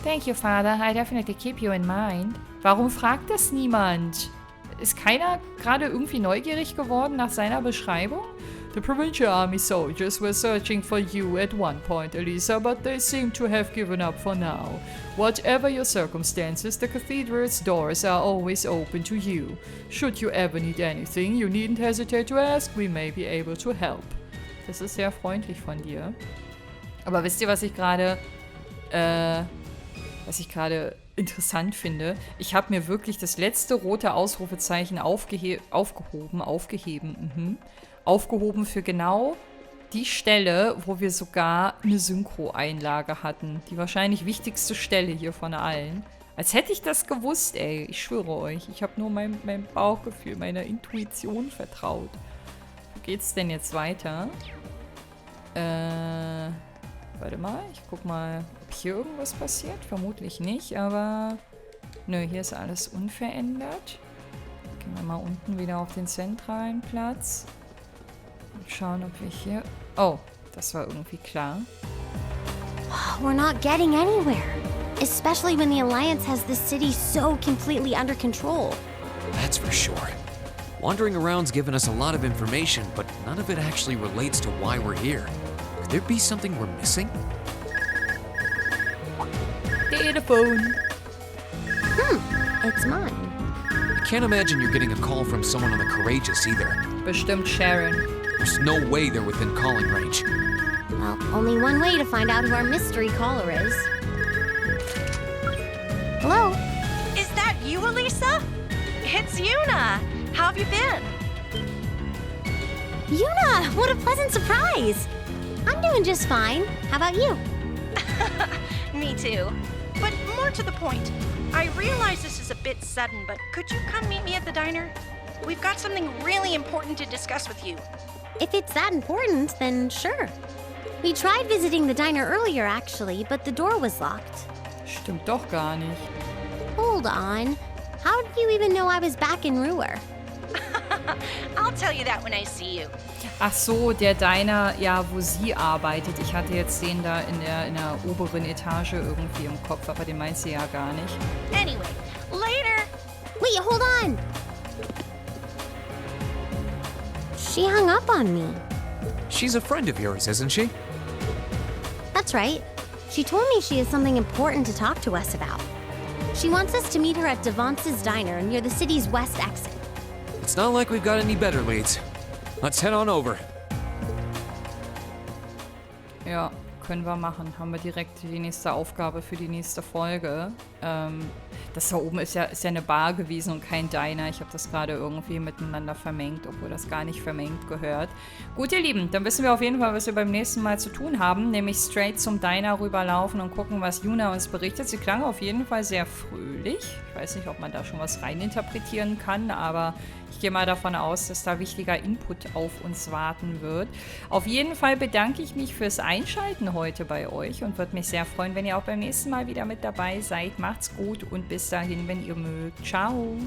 Thank you, Father. I definitely keep you in mind. Warum fragt das niemand? Ist keiner gerade irgendwie neugierig geworden nach seiner Beschreibung? The provincial army soldiers were searching for you at one point, Elisa, but they seem to have given up for now. Whatever your circumstances, the cathedral's doors are always open to you. Should you ever need anything, you needn't hesitate to ask. We may be able to help. Das ist sehr freundlich von dir. Aber wisst ihr, was ich gerade interessant finde? Ich habe mir wirklich das letzte rote Ausrufezeichen aufgehoben für genau die Stelle, wo wir sogar eine Synchro-Einlage hatten. Die wahrscheinlich wichtigste Stelle hier von allen. Als hätte ich das gewusst, ey. Ich schwöre euch. Ich habe nur meinem Bauchgefühl, meiner Intuition vertraut. Wo geht's denn jetzt weiter? Warte mal. Ich guck mal, ob hier irgendwas passiert. Vermutlich nicht, aber... Nö, hier ist alles unverändert. Gehen wir mal unten wieder auf den zentralen Platz. Schauen, ob wir hier... Oh, das war irgendwie klar. We're not getting anywhere. Especially when the Alliance has this city so completely under control. That's for sure. Wandering around's given us a lot of information, but none of it actually relates to why we're here. Could there be something we're missing? Telefon. It's mine. I can't imagine you're getting a call from someone on the Courageous either. Bestimmt Sharon. There's no way they're within calling range. Well, only one way to find out who our mystery caller is. Hello? Is that you, Elisa? It's Yuna. How have you been? Yuna, what a pleasant surprise! I'm doing just fine. How about you? Me too. But more to the point, I realize this is a bit sudden, but could you come meet me at the diner? We've got something really important to discuss with you. If it's that important, then sure. We tried visiting the diner earlier, actually, but the door was locked. Stimmt doch gar nicht. Hold on. How did you even know I was back in Ruhr? I'll tell you that when I see you. Ach so, der Diner, ja, wo sie arbeitet. Ich hatte jetzt den da in der oberen Etage irgendwie im Kopf, aber den meint sie ja gar nicht. Anyway, later. Wait, hold on! She hung up on me. She's a friend of yours, isn't she? That's right. She told me she has something important to talk to us about. She wants us to meet her at Devance's diner near the city's west exit. It's not like we've got any better leads. Let's head on over. Ja, können wir machen. Haben wir direkt die nächste Aufgabe für die nächste Folge. Das da oben ist ja eine Bar gewesen und kein Diner. Ich habe das gerade irgendwie miteinander vermengt, obwohl das gar nicht vermengt gehört. Gut, ihr Lieben, dann wissen wir auf jeden Fall, was wir beim nächsten Mal zu tun haben. Nämlich straight zum Diner rüberlaufen und gucken, was Yuna uns berichtet. Sie klang auf jeden Fall sehr fröhlich. Ich weiß nicht, ob man da schon was reininterpretieren kann, aber ich gehe mal davon aus, dass da wichtiger Input auf uns warten wird. Auf jeden Fall bedanke ich mich fürs Einschalten heute bei euch und würde mich sehr freuen, wenn ihr auch beim nächsten Mal wieder mit dabei seid. Macht's gut und bis dahin, wenn ihr mögt. Ciao!